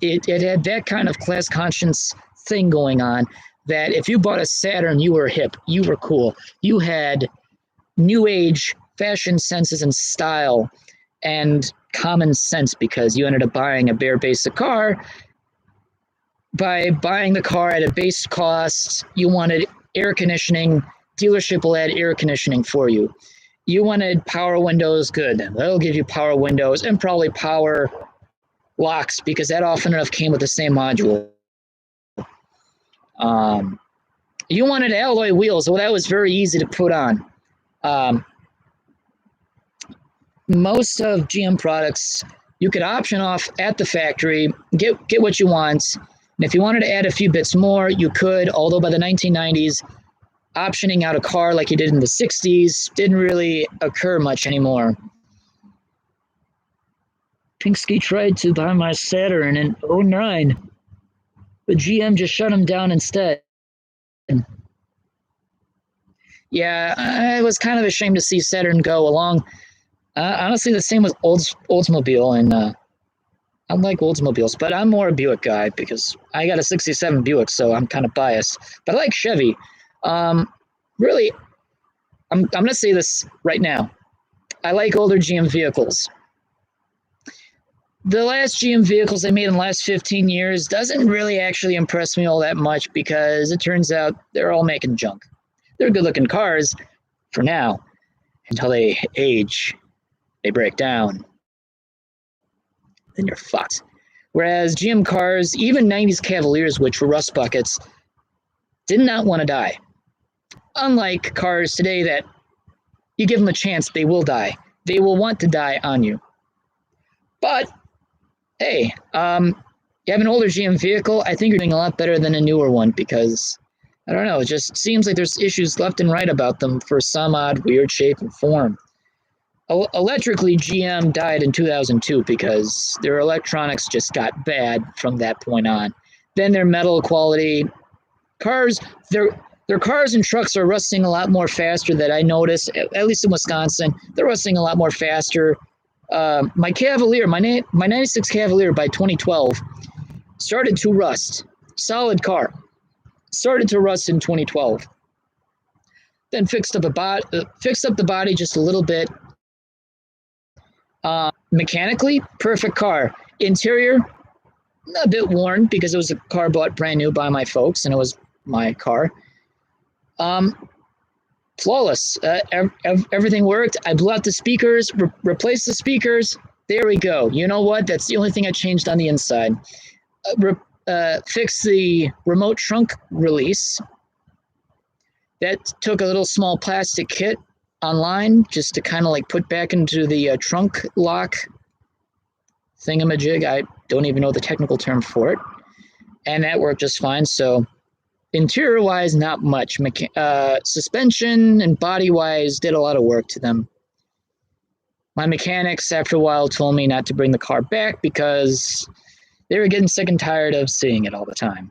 A: It had that kind of class conscience thing going on, that if you bought a Saturn, you were hip, you were cool, you had new age fashion senses and style and common sense, because you ended up buying a bare basic car. By buying the car at a base cost, you wanted air conditioning. Dealership will add air conditioning for you. You wanted power windows, good. They'll give you power windows and probably power locks, because that often enough came with the same module. You wanted alloy wheels. Well, that was very easy to put on. Most of GM products, you could option off at the factory, get what you want. And if you wanted to add a few bits more, you could, although by the 1990s, optioning out a car like you did in the 60s didn't really occur much anymore. Pinsky tried to buy my Saturn in 2009, but GM just shut him down instead. Yeah, I was kind of ashamed to see Saturn go along. Honestly, the same with Oldsmobile, and I like Oldsmobiles, but I'm more a Buick guy because I got a 67 Buick, so I'm kind of biased. But I like Chevy. Really, I'm going to say this right now. I like older GM vehicles. The last GM vehicles they made in the last 15 years doesn't really actually impress me all that much, because it turns out they're all making junk. They're good-looking cars for now, until they age, they break down, then you're fucked. Whereas GM cars, even 90s Cavaliers, which were rust buckets, did not want to die. Unlike cars today that you give them a chance, they will die. They will want to die on you. But, hey, you have an older GM vehicle, I think you're doing a lot better than a newer one, because, I don't know, it just seems like there's issues left and right about them for some odd, weird shape and form. Electrically, GM died in 2002 because their electronics just got bad from that point on. Then their metal quality, their cars and trucks are rusting a lot more faster that I noticed, at least in Wisconsin. They're rusting a lot more faster. My Cavalier, my 96 Cavalier by 2012 started to rust. Solid car. Started to rust in 2012. Then fixed up the body just a little bit. Mechanically, perfect car. Interior, a bit worn because it was a car bought brand new by my folks and it was my car. Flawless. Everything worked. I blew out the speakers, replaced the speakers. There we go. You know what? That's the only thing I changed on the inside. Fixed the remote trunk release. That took a little small plastic kit online just to kind of like put back into the trunk lock thingamajig. I don't even know the technical term for it. And that worked just fine. So interior wise, not much. Suspension and body wise did a lot of work to them. My mechanics after a while told me not to bring the car back because they were getting sick and tired of seeing it all the time.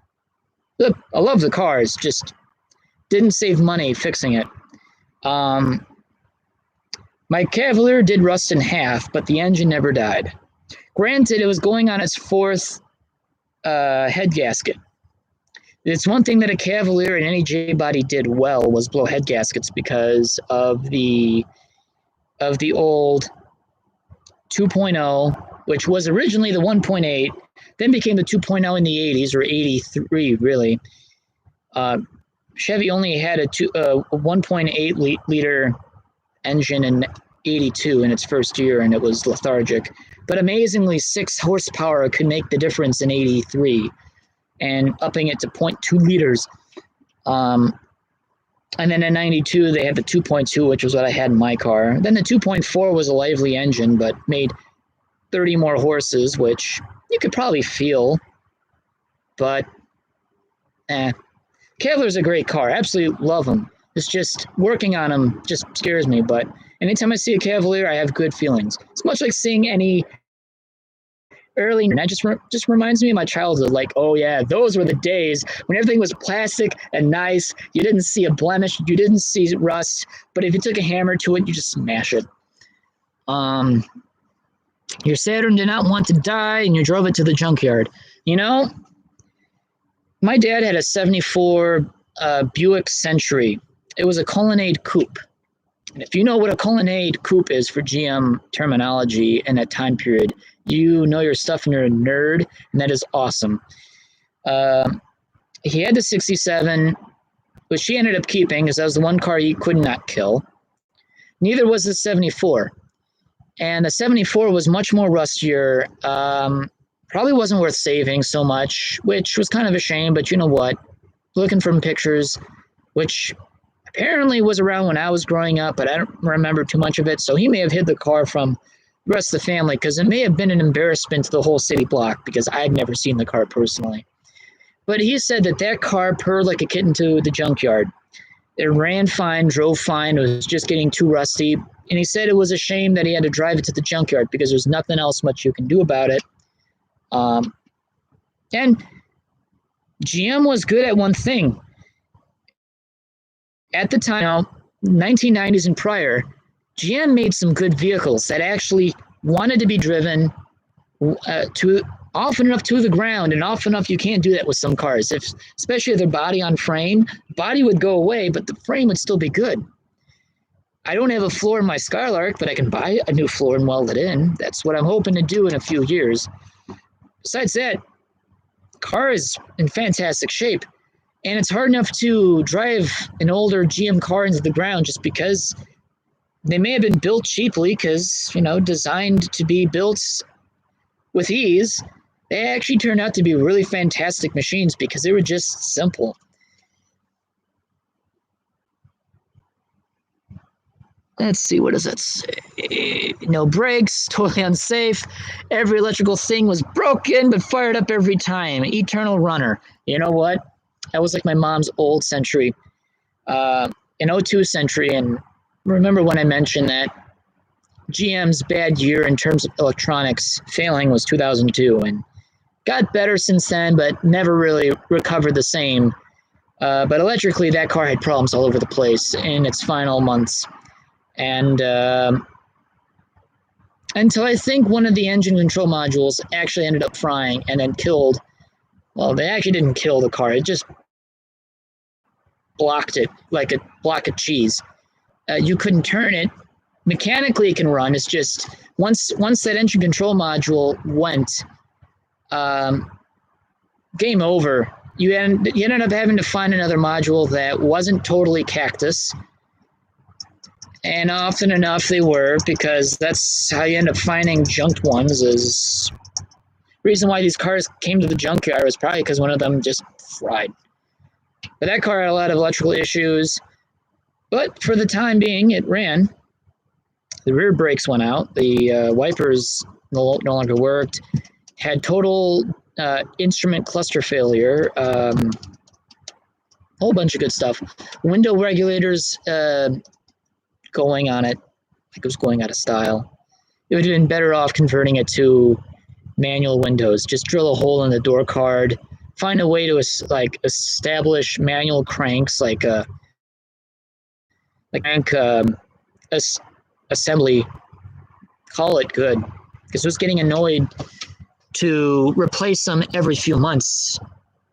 A: Look, I love the cars, just didn't save money fixing it. My Cavalier did rust in half, but the engine never died. Granted, it was going on its fourth head gasket. It's one thing that a Cavalier and any J-body did well was blow head gaskets because of the old 2.0, which was originally the 1.8, then became the 2.0 in the 80s, or 83, really. Chevy only had a 1.8 liter engine, and 82 in its first year, and it was lethargic. But amazingly, 6 horsepower could make the difference in 83, and upping it to 0.2 liters. And then in 92, they had the 2.2, which was what I had in my car. Then the 2.4 was a lively engine, but made 30 more horses, which you could probably feel. But, Cavaliers a great car. Absolutely love them. It's just working on them just scares me. But anytime I see a Cavalier, I have good feelings. It's much like seeing any early, and that just reminds me of my childhood. Like, oh yeah, those were the days when everything was plastic and nice. You didn't see a blemish, you didn't see rust, but if you took a hammer to it, you just smash it. Your Saturn did not want to die, and you drove it to the junkyard. You know, my dad had a 74 Buick Century. It was a Colonnade coupe. And if you know what a Colonnade coupe is for GM terminology in that time period, you know your stuff and you're a nerd, and that is awesome. He had the 67, which she ended up keeping because that was the one car he could not kill. Neither was the 74. And the 74 was much more rustier. Probably wasn't worth saving so much, which was kind of a shame, but you know what? Looking from pictures, which apparently was around when I was growing up, but I don't remember too much of it. So he may have hid the car from the rest of the family because it may have been an embarrassment to the whole city block because I had never seen the car personally. But he said that car purred like a kitten to the junkyard. It ran fine, drove fine. It was just getting too rusty. And he said it was a shame that he had to drive it to the junkyard because there's nothing else much you can do about it. And GM was good at one thing. At the time, 1990s and prior, GM made some good vehicles that actually wanted to be driven to often enough to the ground, and often enough you can't do that with some cars. Especially if they're body on frame, body would go away, but the frame would still be good. I don't have a floor in my Skylark, but I can buy a new floor and weld it in. That's what I'm hoping to do in a few years. Besides that, car is in fantastic shape. And it's hard enough to drive an older GM car into the ground just because they may have been built cheaply because, designed to be built with ease. They actually turned out to be really fantastic machines because they were just simple. Let's see, what does that say? No brakes, totally unsafe. Every electrical thing was broken but fired up every time. Eternal runner. You know what? That was like my mom's old Century, an 02 Century. And remember when I mentioned that GM's bad year in terms of electronics failing was 2002, and got better since then, but never really recovered the same. But electrically, that car had problems all over the place in its final months. And until I think one of the engine control modules actually ended up frying and then killed. Well, they actually didn't kill the car. It just blocked it like a block of cheese. You couldn't turn it. Mechanically, it can run. It's just once that engine control module went, game over. You ended up having to find another module that wasn't totally cactus. And often enough they were, because that's how you end up finding junked ones. Is reason why these cars came to the junkyard was probably because one of them just fried. But that car had a lot of electrical issues. But for the time being, it ran. The rear brakes went out. The wipers no longer worked. Had total instrument cluster failure. Whole bunch of good stuff. Window regulators going on it. Like it was going out of style. It would have been better off converting it to manual windows. Just drill a hole in the door card. Find a way to establish manual cranks, like crank assembly. Call it good, because it was getting annoyed to replace them every few months,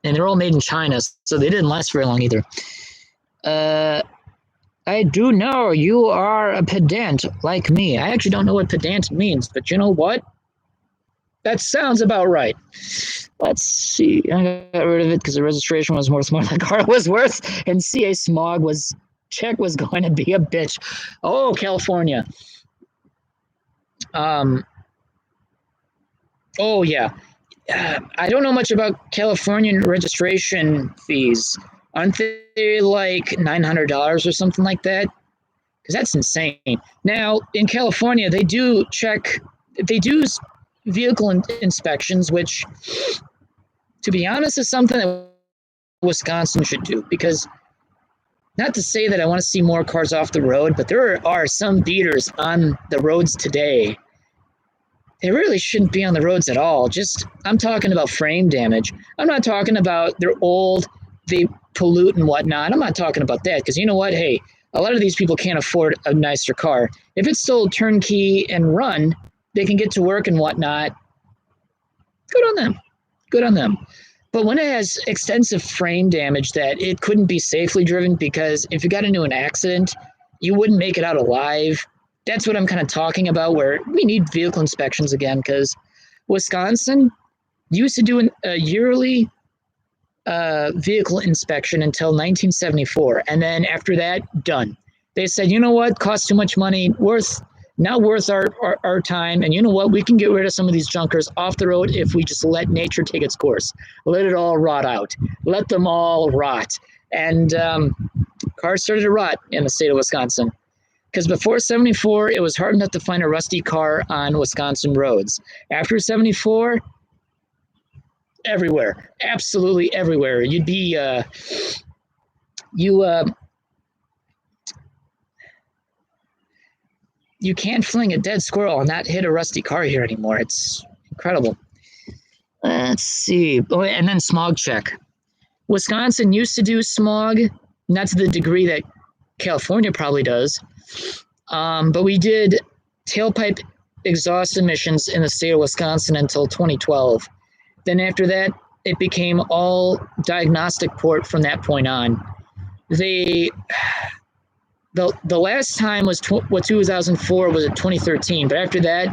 A: and they're all made in China, so they didn't last very long either. I do know you are a pedant like me. I actually don't know what pedant means, but you know what? That sounds about right. Let's see. I got rid of it because the registration was worth more than the car was worth, and CA smog was going to be a bitch. Oh, California. Um, oh yeah, I don't know much about Californian registration fees. Aren't they like $900 or something like that? Because that's insane. Now in California, they do vehicle inspections, which, to be honest, is something that Wisconsin should do. Because, not to say that I want to see more cars off the road, but there are some beaters on the roads today. They really shouldn't be on the roads at all. I'm talking about frame damage. I'm not talking about they're old, they pollute and whatnot. I'm not talking about that, because you know what? Hey, a lot of these people can't afford a nicer car. If it's still turnkey and run, they can get to work and whatnot. Good on them. Good on them. But when it has extensive frame damage that it couldn't be safely driven, because if you got into an accident, you wouldn't make it out alive. That's what I'm kind of talking about, where we need vehicle inspections again, because Wisconsin used to do a yearly vehicle inspection until 1974. And then after that, done. They said, you know what, costs too much money, not worth our time. And you know what, we can get rid of some of these junkers off the road if we just let nature take its course. Let it all rot out. Let them all rot. And cars started to rot in the state of Wisconsin. Because before 74, it was hard enough to find a rusty car on Wisconsin roads. After 74, everywhere, absolutely everywhere. You'd be, you can't fling a dead squirrel and not hit a rusty car here anymore. It's incredible. Let's see. Oh, and then smog check. Wisconsin used to do smog, not to the degree that California probably does. But we did tailpipe exhaust emissions in the state of Wisconsin until 2012. Then after that, it became all diagnostic port from that point on. The last time was 2004 was in 2013, but after that,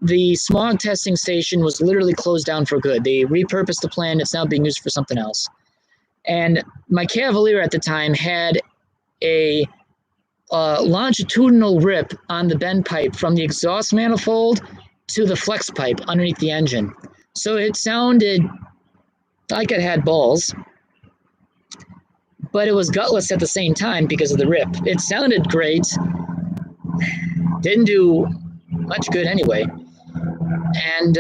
A: the smog testing station was literally closed down for good. They repurposed the plant. It's now being used for something else. And my Cavalier at the time had a longitudinal rip on the bend pipe from the exhaust manifold to the flex pipe underneath the engine. So it sounded like it had balls, but it was gutless at the same time because of the rip. It sounded great. Didn't do much good anyway. And,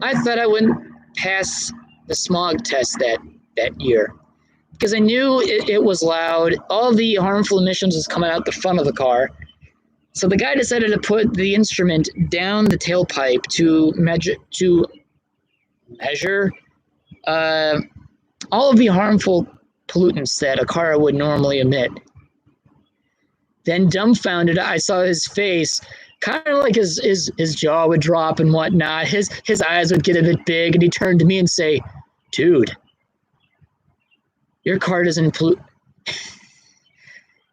A: I thought I wouldn't pass the smog test that year, because I knew it was loud. All the harmful emissions was coming out the front of the car. So the guy decided to put the instrument down the tailpipe to measure all of the harmful pollutants that a car would normally emit. Then, dumbfounded, I saw his face, kind of like his jaw would drop and whatnot. His eyes would get a bit big, and he turned to me and say, "Dude, your car doesn't pollute.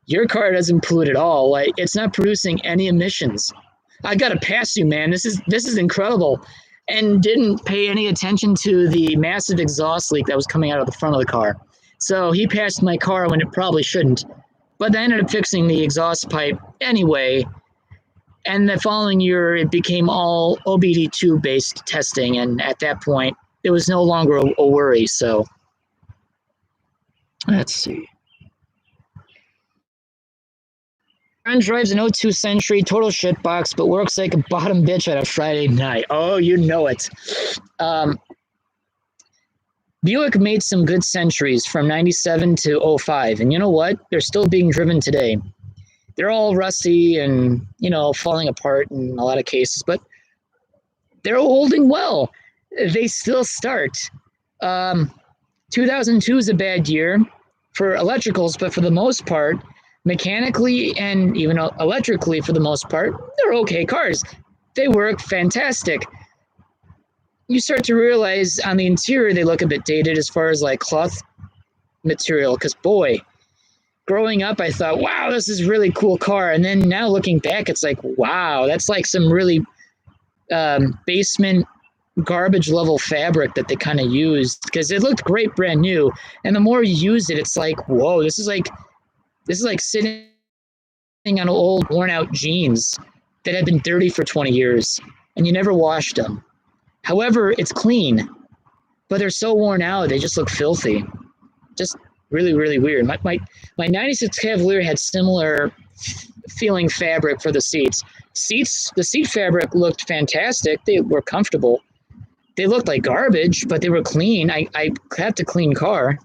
A: Your car doesn't pollute at all. Like, it's not producing any emissions. I gotta pass you, man. This is incredible." And didn't pay any attention to the massive exhaust leak that was coming out of the front of the car. So he passed my car when it probably shouldn't. But I ended up fixing the exhaust pipe anyway. And the following year, it became all OBD2 based testing. And at that point, it was no longer a worry. So let's see. Friend drives an 02 Century, total shitbox, but works like a bottom bitch on a Friday night. Oh, you know it. Buick made some good Centuries from 97 to 05. And you know what? They're still being driven today. They're all rusty and, falling apart in a lot of cases, but they're holding well. They still start. 2002 is a bad year for electricals, but for the most part, mechanically and even electrically, for the most part, they're okay cars. They work fantastic. You start to realize on the interior they look a bit dated as far as like cloth material, because boy, growing up I thought, wow, this is a really cool car, and then now looking back it's like, wow, that's like some really basement garbage level fabric that they kind of used, because it looked great brand new, and the more you use it, it's like, whoa, this is like sitting on old worn out jeans that had been dirty for 20 years and you never washed them. However, it's clean, but they're so worn out, they just look filthy. Just really, really weird. My 96 Cavalier had similar feeling fabric for the seats. The seat fabric looked fantastic. They were comfortable. They looked like garbage, but they were clean. I kept a clean car.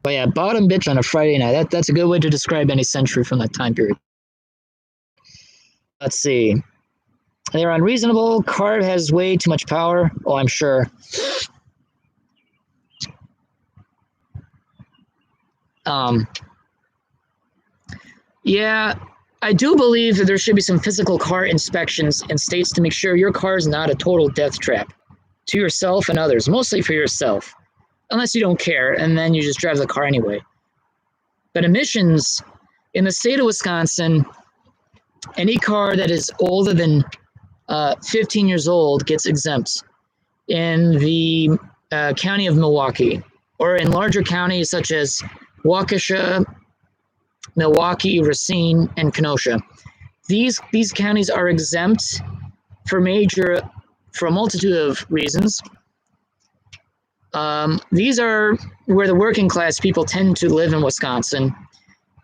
A: But yeah, bottom bitch on a Friday night. That's a good way to describe any century from that time period. Let's see. They're unreasonable. Car has way too much power. Oh, I'm sure. Yeah, I do believe that there should be some physical car inspections in states to make sure your car is not a total death trap to yourself and others, mostly for yourself, unless you don't care, and then you just drive the car anyway. But emissions in the state of Wisconsin, any car that is older than 15 years old gets exempt. In the county of Milwaukee, or in larger counties such as Waukesha, Milwaukee, Racine, and Kenosha. These counties are exempt for a multitude of reasons. These are where the working class people tend to live in Wisconsin.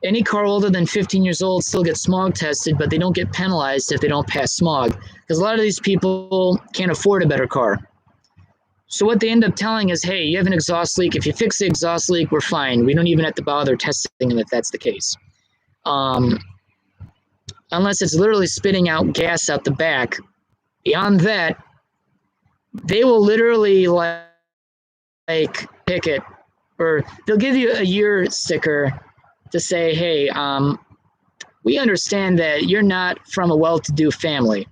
A: Any car older than 15 years old still gets smog tested, but they don't get penalized if they don't pass smog, because a lot of these people can't afford a better car. So what they end up telling is, hey, you have an exhaust leak. If you fix the exhaust leak, we're fine. We don't even have to bother testing them if that's the case. Unless it's literally spitting out gas out the back. Beyond that, they will literally like pick it, or they'll give you a year sticker to say, hey, we understand that you're not from a well-to-do family.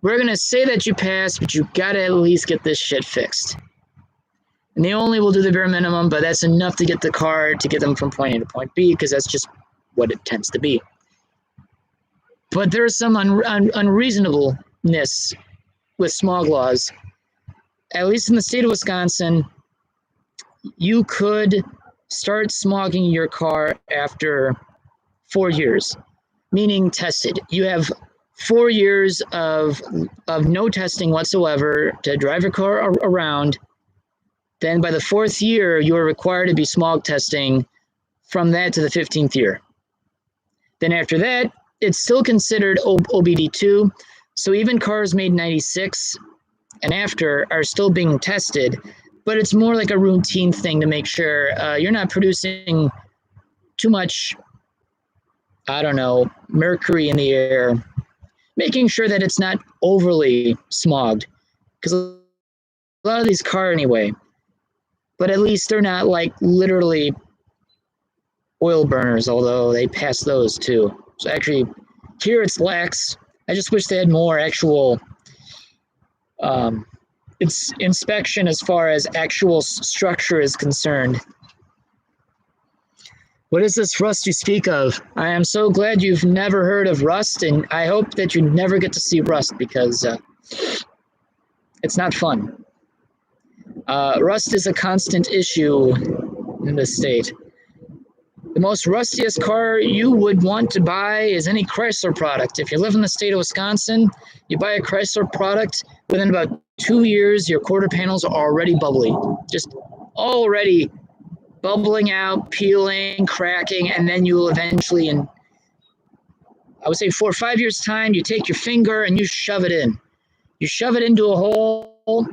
A: We're going to say that you passed, but you got to at least get this shit fixed. And they only will do the bare minimum, but that's enough to get the car to get them from point A to point B, because that's just what it tends to be. But there's some unreasonableness with smog laws. At least in the state of Wisconsin, you could start smogging your car after 4 years, meaning tested. You have 4 years of no testing whatsoever to drive your car around. Then by the 4th year, you are required to be smog testing from that to the 15th year. Then after that, it's still considered OBD2. So even cars made 96 and after are still being tested, but it's more like a routine thing to make sure you're not producing too much, I don't know, mercury in the air, making sure that it's not overly smogged, because a lot of these cars anyway, but at least they're not like literally oil burners, although they pass those too. So actually, here it's lax. I just wish they had more actual it's inspection as far as actual structure is concerned. What is this rust you speak of? I am so glad you've never heard of rust, and I hope that you never get to see rust, because it's not fun. Rust is a constant issue in this state. The most rustiest car you would want to buy is any Chrysler product. If you live in the state of Wisconsin, you buy a Chrysler product, within about 2 years, your quarter panels are already bubbly. Just already bubbling out, peeling, cracking, and then you will eventually, in I would say 4 or 5 years' time, you take your finger and you shove it in. You shove it into a hole,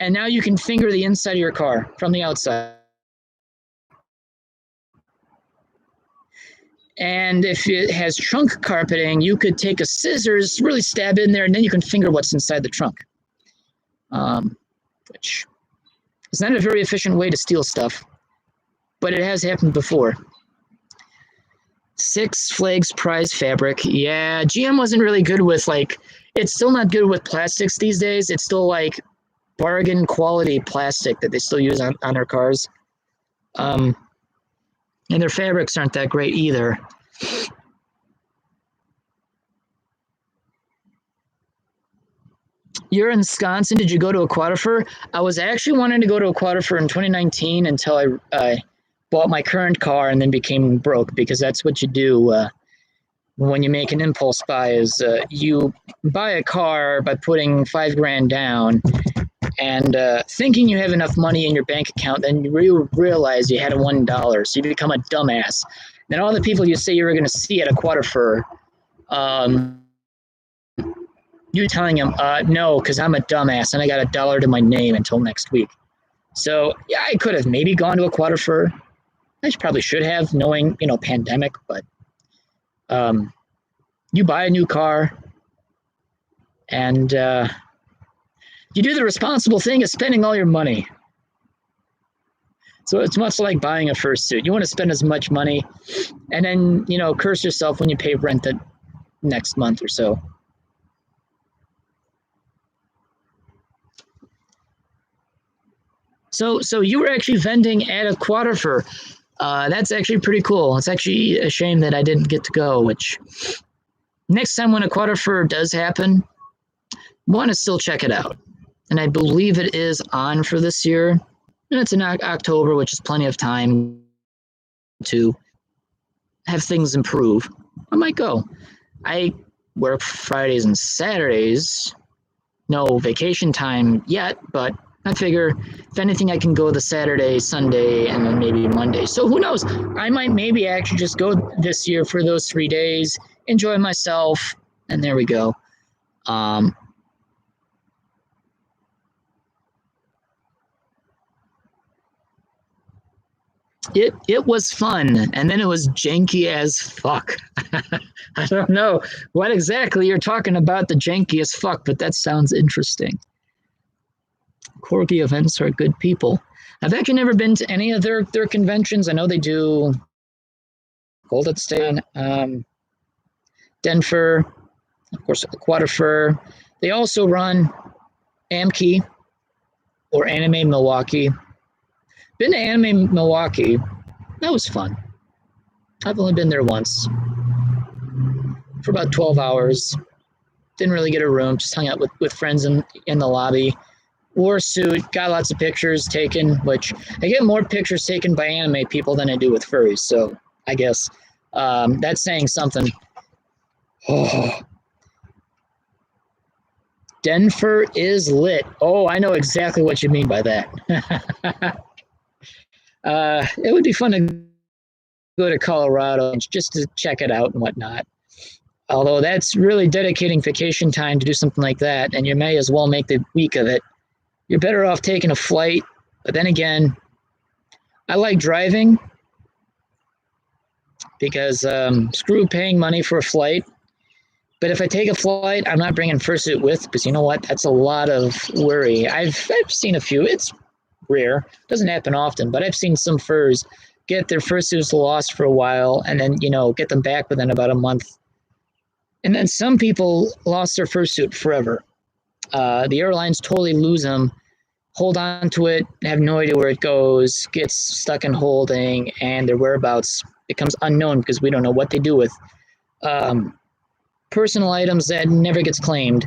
A: and now you can finger the inside of your car from the outside. And if it has trunk carpeting, you could take a scissors, really stab in there, and then you can finger what's inside the trunk. Which is not a very efficient way to steal stuff, but it has happened before. Six Flags prize fabric. Yeah, GM wasn't really good with, like, it's still not good with plastics these days. It's still like bargain quality plastic that they still use on their cars. And their fabrics aren't that great either. You're in Wisconsin. Did you go to a Quadrifer? I was actually wanting to go to a Quadrifer in 2019 until I bought my current car and then became broke, because that's what you do when you make an impulse buy. Is you buy a car by putting $5,000 down and thinking you have enough money in your bank account, then you realize you had $1, so you become a dumbass. Then all the people you say you were going to see at a quarter for, you telling them, no, because I'm a dumbass and I got $1 to my name until next week. So yeah, I could have maybe gone to a quarter for. I probably should have, knowing, pandemic, but you buy a new car and you do the responsible thing of spending all your money. So it's much like buying a fursuit. You want to spend as much money and then, curse yourself when you pay rent the next month or so. So you were actually vending at a quarter for. That's actually pretty cool. It's actually a shame that I didn't get to go, which next time when a quarter for does happen, want to still check it out. And I believe it is on for this year. And it's in October, which is plenty of time to have things improve. I might go. I work Fridays and Saturdays. No vacation time yet, but I figure if anything, I can go the Saturday, Sunday, and then maybe Monday. So who knows? I might maybe actually just go this year for those 3 days, enjoy myself, and there we go. It was fun, and then it was janky as fuck. I don't know what exactly you're talking about, the janky as fuck, but that sounds interesting. Corgi events are good people. I've actually never been to any of their conventions. I know they do Golden State, Denver, of course, Quadrifer. They also run AMKey or Anime Milwaukee. Been to Anime Milwaukee. That was fun. I've only been there once for about 12 hours. Didn't really get a room, just hung out with friends in the lobby. Wore a suit, got lots of pictures taken, which I get more pictures taken by anime people than I do with furries. So I guess that's saying something. Oh. Denver is lit. Oh, I know exactly what you mean by that. It would be fun to go to Colorado just to check it out and whatnot. Although that's really dedicating vacation time to do something like that, and you may as well make the week of it. You're better off taking a flight. But then again, I like driving because screw paying money for a flight. But if I take a flight, I'm not bringing fursuit with, because you know what? That's a lot of worry. I've seen a few. It's rare. Doesn't happen often, but I've seen some furs get their fursuits lost for a while and then, get them back within about a month. And then some people lost their fursuit forever. The airlines totally lose them, hold on to it, have no idea where it goes, gets stuck in holding, and their whereabouts becomes unknown because we don't know what they do with personal items that never gets claimed,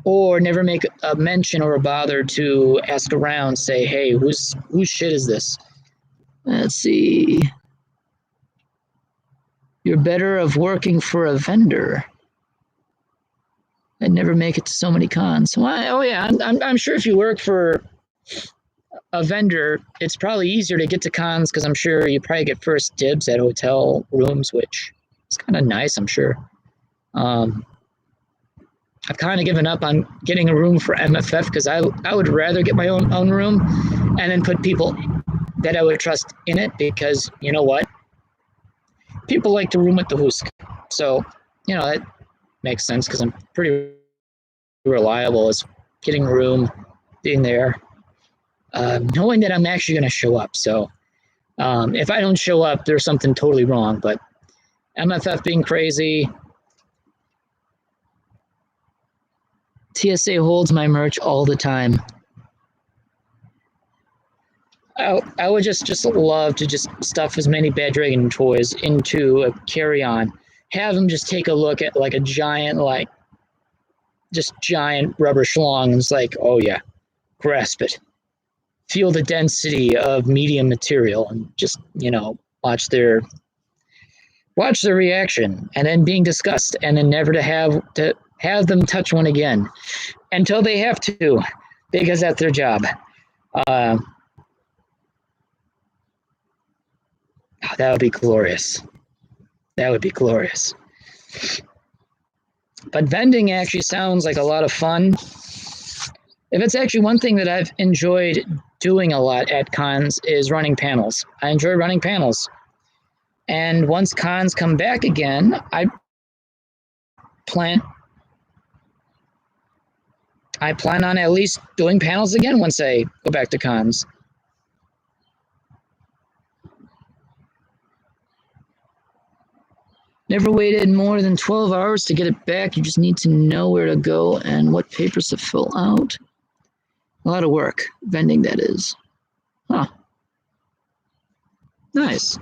A: or never make a mention or a bother to ask around, say, hey, whose shit is this? Let's see. You're better of working for a vendor. I'd never make it to so many cons. Well, oh yeah, I'm sure if you work for a vendor, it's probably easier to get to cons because I'm sure you probably get first dibs at hotel rooms, which is kind of nice, I'm sure. I've kind of given up on getting a room for MFF because I would rather get my own room and then put people that I would trust in it, because you know what? People like to room with the hoosk. So, that makes sense because I'm pretty reliable as getting a room, being there, knowing that I'm actually going to show up. So if I don't show up, there's something totally wrong. But MFF being crazy, TSA holds my merch all the time. I would just love to just stuff as many Bad Dragon toys into a carry-on. Have them just take a look at like a giant, just giant rubber schlong. And it's like, oh yeah, grasp it. feel the density of medium material and just, watch their reaction, and then being discussed, and then never to have them touch one again until they have to, because that's their job. That would be glorious. That would be glorious. But vending actually sounds like a lot of fun. If it's actually one thing that I've enjoyed doing a lot at cons is running panels. I enjoy running panels. And once cons come back again, I plan on at least doing panels again once I go back to cons. Never waited more than 12 hours to get it back. You just need to know where to go and what papers to fill out. A lot of work. Vending, that is. Huh. Nice.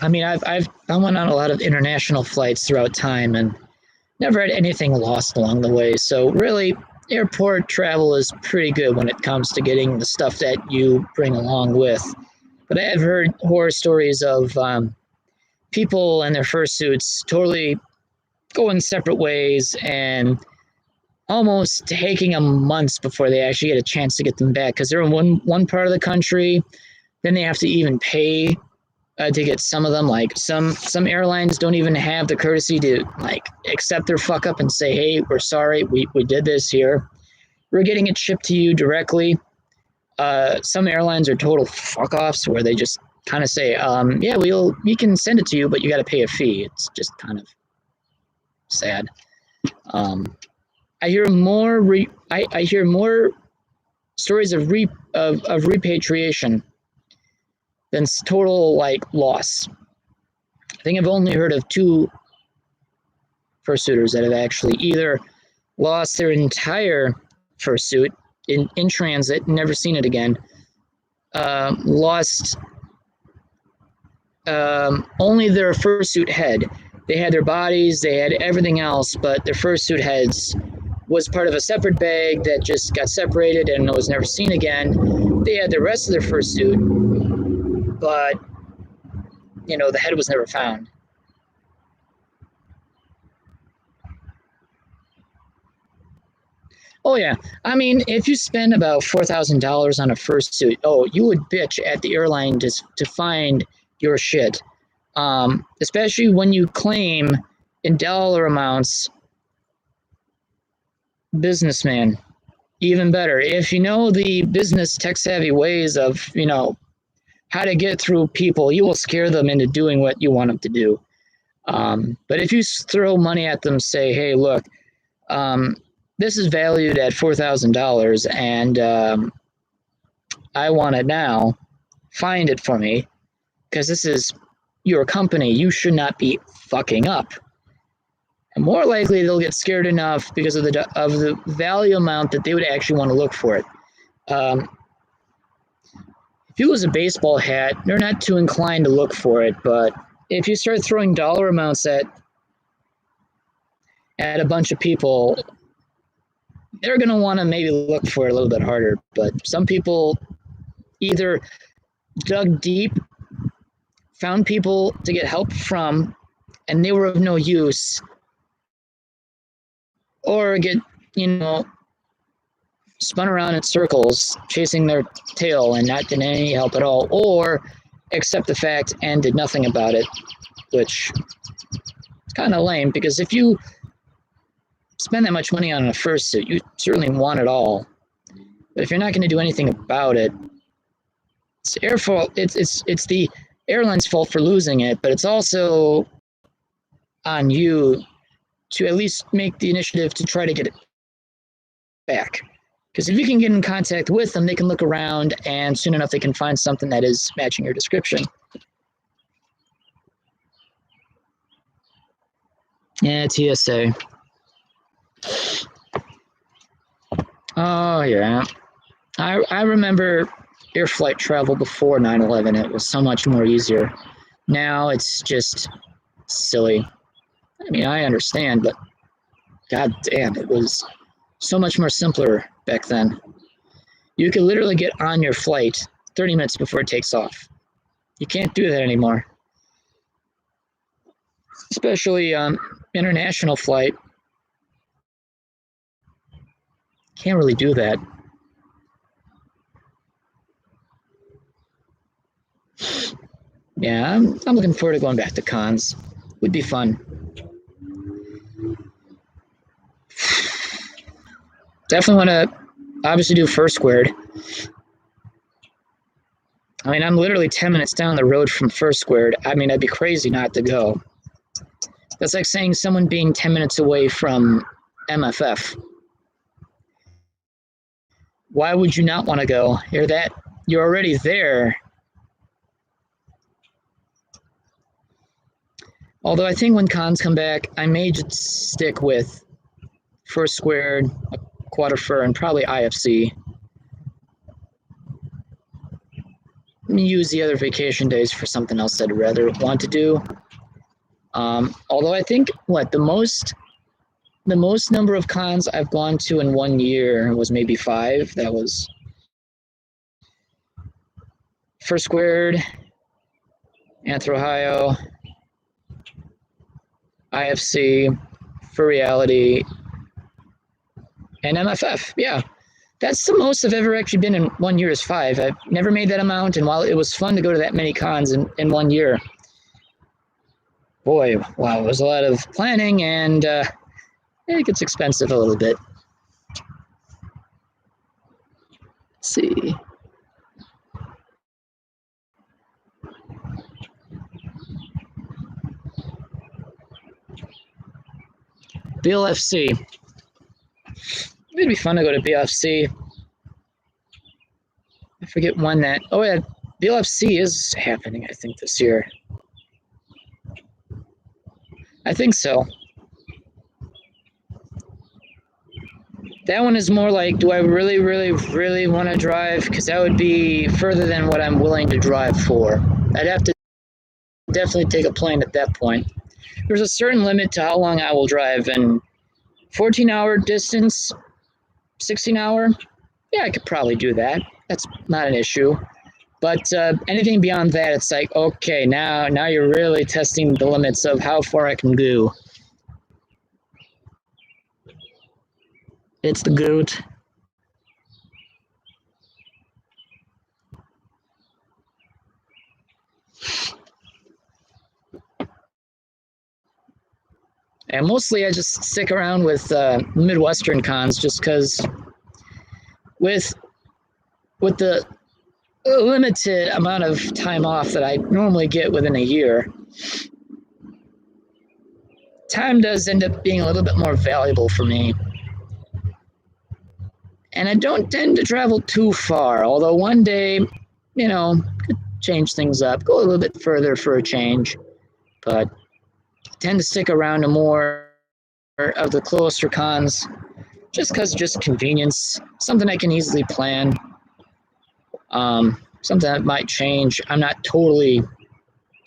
A: I mean, I went on a lot of international flights throughout time and never had anything lost along the way. So really, airport travel is pretty good when it comes to getting the stuff that you bring along with. But I have heard horror stories of people and their fursuits totally going separate ways and almost taking them months before they actually get a chance to get them back, because they're in one part of the country. Then they have to even pay to get some of them. Like some airlines don't even have the courtesy to accept their fuck up and say, hey, we're sorry, we did this here. We're getting it shipped to you directly. Some airlines are total fuck offs where they just kind of say, yeah, we can send it to you, but you got to pay a fee. It's just kind of sad. I hear more I hear more stories of repatriation than total loss. I think I've only heard of 2 fursuiters that have actually either lost their entire fursuit in transit, never seen it again, lost only their fursuit head. They had their bodies, they had everything else, but their fursuit heads was part of a separate bag that just got separated and was never seen again. They had the rest of their fursuit, but the head was never found. Oh yeah, I mean, if you spend about $4,000 on a fursuit, you would bitch at the airline to find your shit. Especially when you claim in dollar amounts. Businessman, even better. If you know the business tech savvy ways of how to get through people, you will scare them into doing what you want them to do. But if you throw money at them, say, hey, look, this is valued at $4,000 and I want it now, find it for me, because this is your company. You should not be fucking up. And more likely they'll get scared enough because of the value amount that they would actually want to look for it. If it was a baseball hat, they're not too inclined to look for it. But if you start throwing dollar amounts at a bunch of people, they're going to want to maybe look for it a little bit harder. But some people either dug deep, found people to get help from, and they were of no use, or get, spun around in circles, chasing their tail and not getting any help at all, or accept the fact and did nothing about it, which is kind of lame, because if you spend that much money on a fursuit, you certainly want it all. But if you're not going to do anything about it, it's it's the airline's fault for losing it, but it's also on you to at least make the initiative to try to get it back. Because if you can get in contact with them, they can look around, and soon enough they can find something that is matching your description. Yeah, TSA. Oh, yeah. I remember air flight travel before 9/11. It was so much more easier. Now it's just silly. I mean, I understand, but god damn, it was so much more simpler back then. You could literally get on your flight 30 minutes before it takes off. You can't do that anymore. Especially international flight. Can't really do that. Yeah, I'm looking forward to going back to cons. Would be fun. Definitely want to obviously do First Squared. I mean, I'm literally 10 minutes down the road from First Squared. I mean, I'd be crazy not to go. That's like saying someone being 10 minutes away from MFF. Why would you not want to go? You're already there. Although I think when cons come back, I may just stick with First Squared, Quarter Fur, and probably IFC. Use the other vacation days for something else I'd rather want to do. Although I think the most number of cons I've gone to in 1 year was maybe 5. That was First Squared, Anthro Ohio, IFC, For Reality, and MFF. Yeah, that's the most I've ever actually been in 1 year is 5. I've never made that amount, and while it was fun to go to that many cons in 1 year, boy, wow, it was a lot of planning, and it gets expensive a little bit. Let's see. BLFC. It'd be fun to go to BLFC. I forget when that. Oh yeah, BLFC is happening. I think this year. I think so. That one is more like, do I really, really, really want to drive? Because that would be further than what I'm willing to drive for. I'd have to definitely take a plane at that point. There's a certain limit to how long I will drive, and 14-hour distance, 16-hour, yeah, I could probably do that. That's not an issue. But anything beyond that, it's like, okay, now you're really testing the limits of how far I can go. It's the goat. And mostly I just stick around with Midwestern cons just because with the limited amount of time off that I normally get within a year, time does end up being a little bit more valuable for me. And I don't tend to travel too far, although one day, could change things up, go a little bit further for a change, but I tend to stick around to more of the closer cons just because of just convenience, something I can easily plan, something that might change. I'm not totally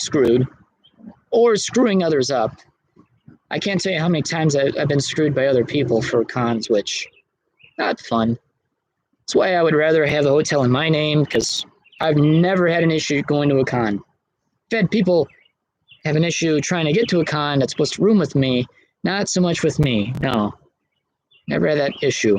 A: screwed or screwing others up. I can't tell you how many times I've been screwed by other people for cons, which not fun. That's why I would rather have the hotel in my name, because I've never had an issue going to a con. I've had people have an issue trying to get to a con that's supposed to room with me, not so much with me. No, never had that issue.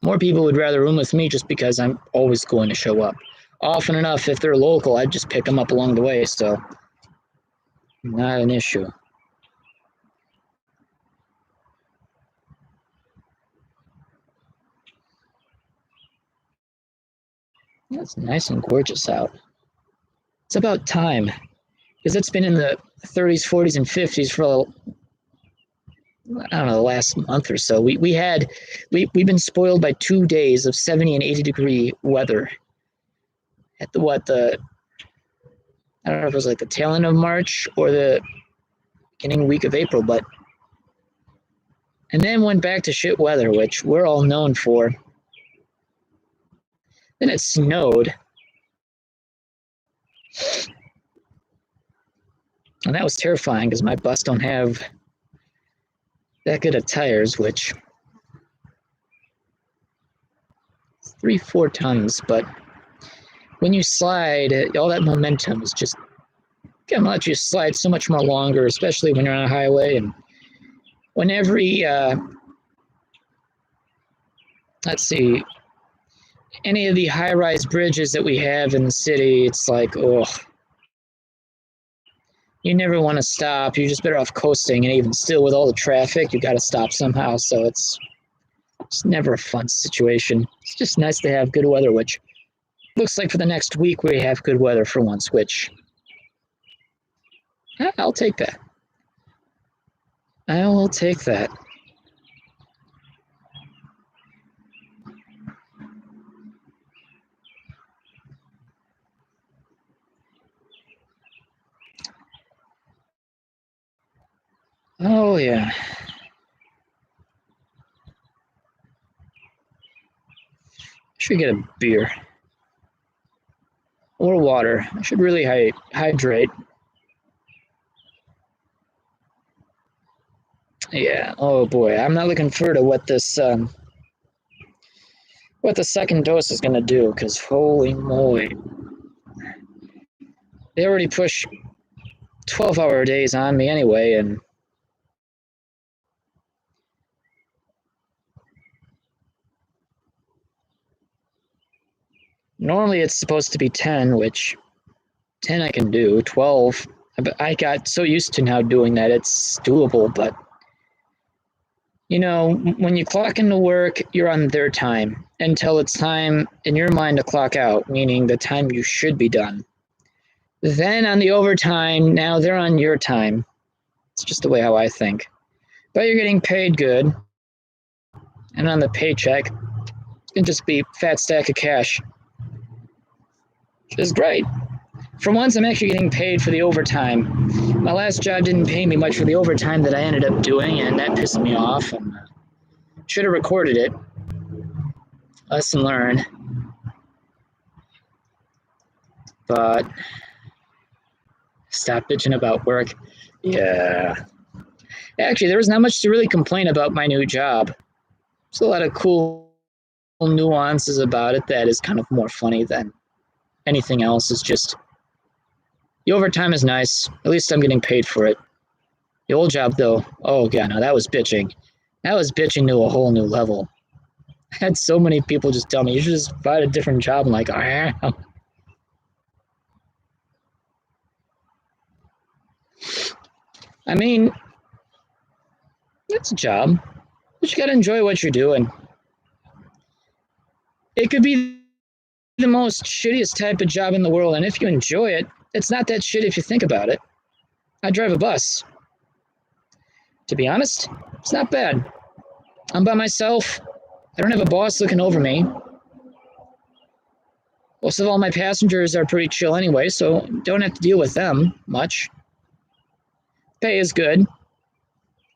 A: More people would rather room with me just because I'm always going to show up. Often enough, if they're local, I'd just pick them up along the way, so not an issue. It's nice and gorgeous out. It's about time, because it's been in the 30s, 40s, and 50s for I don't know, the last month or so. We've been spoiled by 2 days of 70 and 80 degree weather at the I don't know if it was like the tail end of March or the beginning week of April, and then went back to shit weather, which we're all known for. Then it snowed. And that was terrifying because my bus don't have that good of tires, which 3-4 tons, but when you slide, all that momentum is just gonna let you slide so much more longer, especially when you're on a highway. And when let's see, any of the high-rise bridges that we have in the city, it's like, oh, you never want to stop. You're just better off coasting, and even still, with all the traffic, you got to stop somehow. So it's never a fun situation. It's just nice to have good weather, which looks like for the next week we have good weather for once, which I'll take that. I will take that. Oh, yeah. Should get a beer. Or water. I should really hydrate. Yeah. Oh boy, I'm not looking forward to what what the second dose is gonna do. Because holy moly, they already push 12-hour days on me anyway, and normally it's supposed to be 10, which 10 I can do. 12, I got so used to now doing that it's doable, but when you clock into work, you're on their time until it's time in your mind to clock out, meaning the time you should be done. Then on the overtime, now they're on your time. It's just the way how I think. But you're getting paid good. And on the paycheck, it can just be a fat stack of cash, which is great. For once, I'm actually getting paid for the overtime. My last job didn't pay me much for the overtime that I ended up doing, and that pissed me off. And should have recorded it. Lesson learned. But stop bitching about work. Yeah. Actually, there was not much to really complain about my new job. There's a lot of cool nuances about it that is kind of more funny than anything else. It's just the overtime is nice. At least I'm getting paid for it. The old job, though, oh god, no, that was bitching. That was bitching to a whole new level. I had so many people just tell me, you should just find a different job. I'm like, I mean, it's a job, but you gotta enjoy what you're doing. It could be the most shittiest type of job in the world, and if you enjoy it, it's not that shit if you think about it. I drive a bus. To be honest, it's not bad. I'm by myself. I don't have a boss looking over me. Most of all my passengers are pretty chill anyway, so don't have to deal with them much. Pay is good.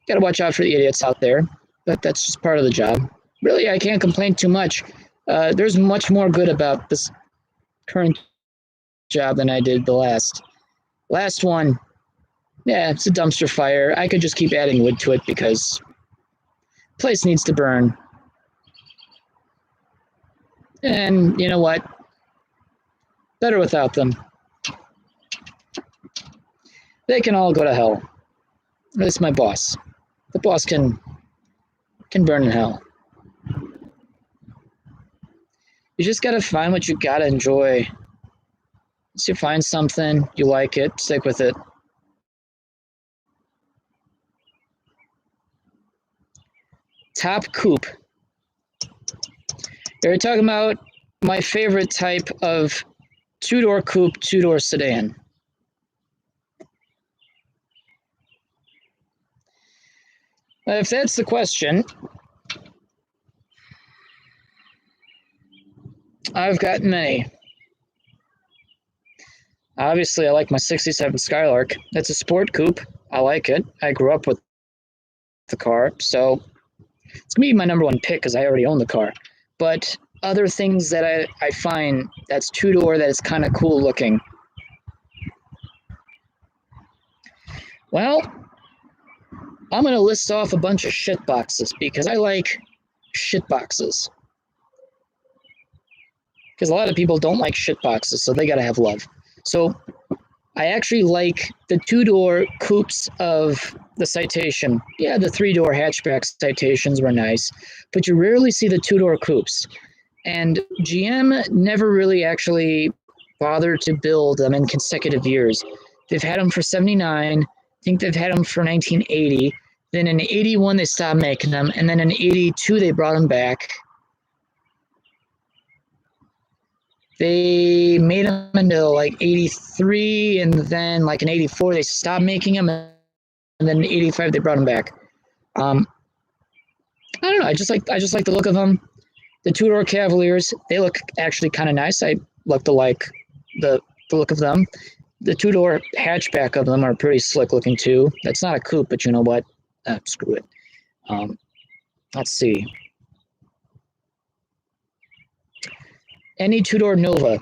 A: Gotta watch out for the idiots out there, but that's just part of the job. Really, I can't complain too much. There's much more good about this current job than I did the last one. Yeah, it's a dumpster fire. I could just keep adding wood to it because the place needs to burn. And you know what? Better without them. They can all go to hell. At least my boss. The boss can burn in hell. You just gotta find what you gotta enjoy. Once you find something, you like it, stick with it. Top coupe. They're talking about my favorite type of two-door coupe, two-door sedan. If that's the question, I've got many. Obviously, I like my 67 Skylark. That's a sport coupe. I like it. I grew up with the car, so it's going to be my number one pick because I already own the car. But other things that I find that's two-door that is kind of cool looking. Well, I'm going to list off a bunch of shit boxes because I like shit boxes. because a lot of people don't like shit boxes, so they got to have love. So I actually like the two-door coupes of the Citation. Yeah, the three-door hatchback Citations were nice, but you rarely see the two-door coupes. And GM never really actually bothered to build them in consecutive years. They've had them for 79. I think they've had them for 1980. Then in 81, they stopped making them. And then in 82, they brought them back. They made them until like 83. And then like in 84, they stopped making them. And then in 85, they brought them back. I don't know. I just like the look of them. The two-door Cavaliers, they look actually kind of nice. I like the look of them. The two-door hatchback of them are pretty slick looking too. That's not a coupe, but you know what? Screw it. Let's see. Any two-door Nova,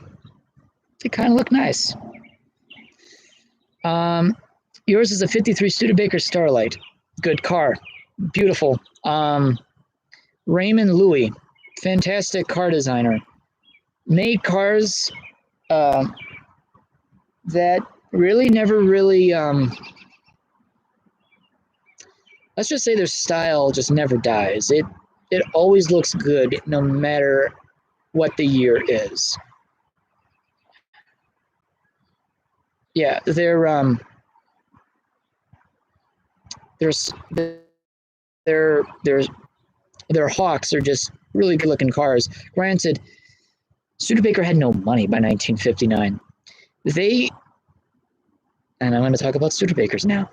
A: they kind of look nice. Yours is a 53 Studebaker Starlight. Good car. Beautiful. Raymond Louis, fantastic car designer. Made cars that really never really, let's just say their style just never dies. It always looks good no matter what the year is. Yeah, their Hawks are just really good looking cars. Granted, Studebaker had no money by 1959. And I'm going to talk about Studebakers now,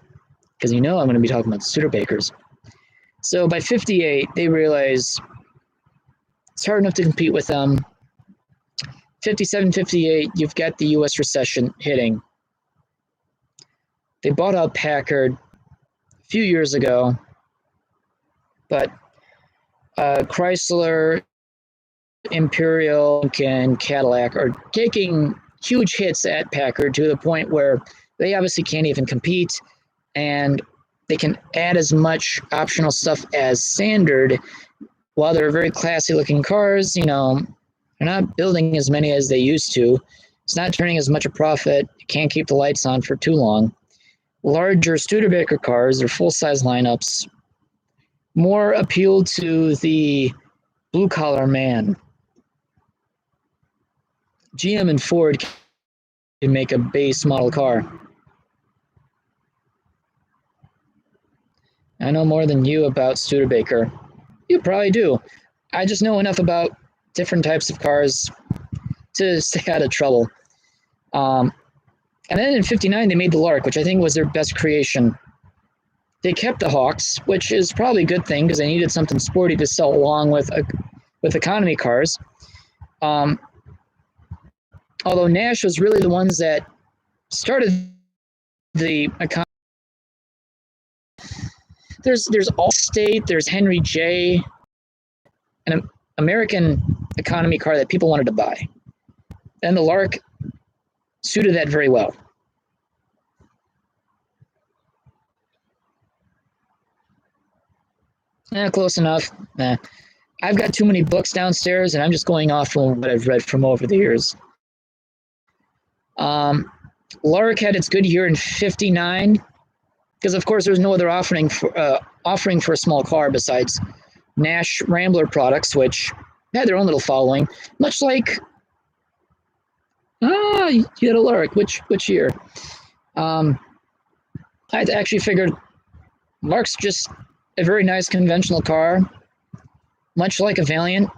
A: because you know I'm going to be talking about Studebakers. So by 58, they realized it's hard enough to compete with them. 57, 58, you've got the U.S. recession hitting. They bought out Packard a few years ago, but Chrysler, Imperial, and Cadillac are taking huge hits at Packard to the point where they obviously can't even compete, and they can add as much optional stuff as standard. While they're very classy looking cars, you know, they're not building as many as they used to. It's not turning as much a profit. You can't keep the lights on for too long. Larger Studebaker cars, their full-size lineups, more appeal to the blue-collar man. GM and Ford can make a base model car. I know more than you about Studebaker. You probably do. I just know enough about different types of cars to stay out of trouble. And then in 59, they made the Lark, which I think was their best creation. They kept the Hawks, which is probably a good thing because they needed something sporty to sell along with economy cars. Although Nash was really the ones that started the economy. There's Allstate, there's Henry J, an American economy car that people wanted to buy. And the Lark suited that very well. Close enough. I've got too many books downstairs, and I'm just going off from what I've read from over the years. Lark had its good year in 59, because of course there's no other offering for a small car besides Nash Rambler products, which had their own little following, much like you had a Lark. Which year? I actually figured Lark's just a very nice conventional car, much like a Valiant,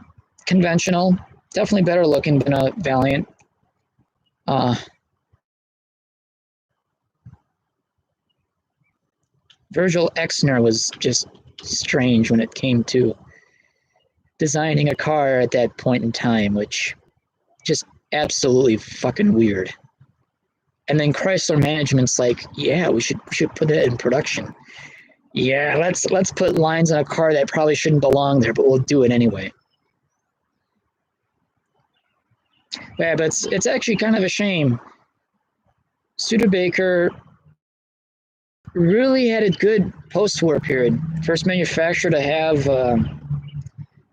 A: conventional, definitely better looking than a Valiant. Virgil Exner was just strange when it came to designing a car at that point in time, which just absolutely fucking weird. And then Chrysler management's like, yeah, we should put that in production. Yeah, let's put lines on a car that probably shouldn't belong there, but we'll do it anyway. Yeah, but it's actually kind of a shame. Studebaker really had a good post-war period. First manufacturer to have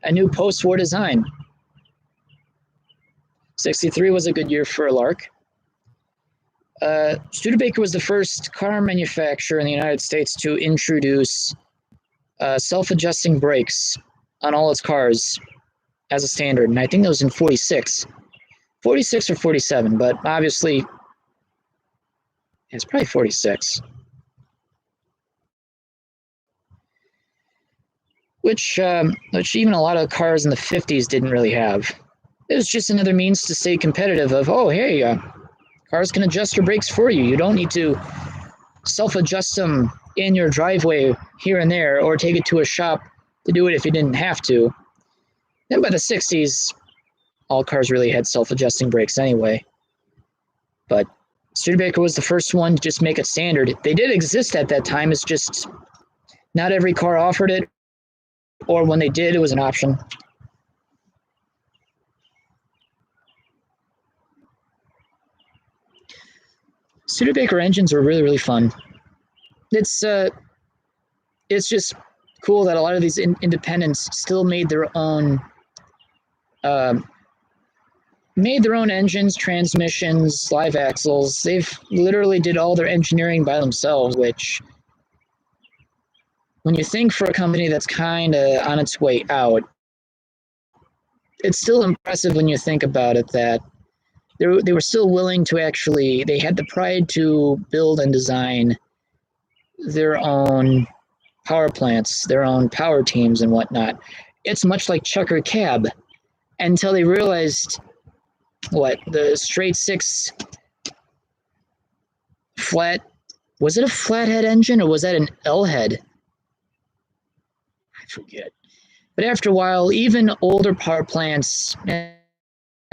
A: a new post-war design. '63 was a good year for Lark. Studebaker was the first car manufacturer in the United States to introduce self-adjusting brakes on all its cars as a standard, and I think that was in 46 or 47, but obviously it's probably 46, which even a lot of cars in the 50s didn't really have. It was just another means to stay competitive of, oh, hey, cars can adjust your brakes for you. You don't need to self-adjust them in your driveway here and there, or take it to a shop to do it if you didn't have to. Then by the 60s, all cars really had self-adjusting brakes anyway. But Studebaker was the first one to just make it standard. They did exist at that time. It's just not every car offered it, or when they did, it was an option. Studebaker engines were really, really fun. It's just cool that a lot of these independents still made their own engines, transmissions, live axles. They've literally did all their engineering by themselves, which, when you think for a company that's kind of on its way out, it's still impressive when you think about it that they were still willing to actually, they had the pride to build and design their own power plants, their own power teams and whatnot. It's much like Chucker Cab, until they realized the straight six flat, was it a flathead engine or was that an L head? I forget. But after a while, even older power plants in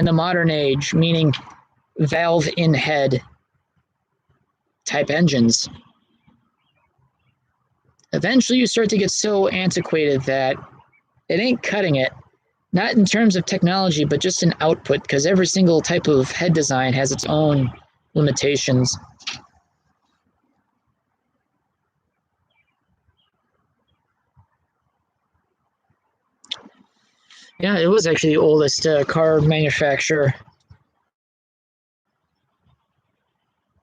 A: the modern age, meaning valve in head type engines, eventually you start to get so antiquated that it ain't cutting it. Not in terms of technology, but just in output, because every single type of head design has its own limitations. Yeah, it was actually the oldest car manufacturer.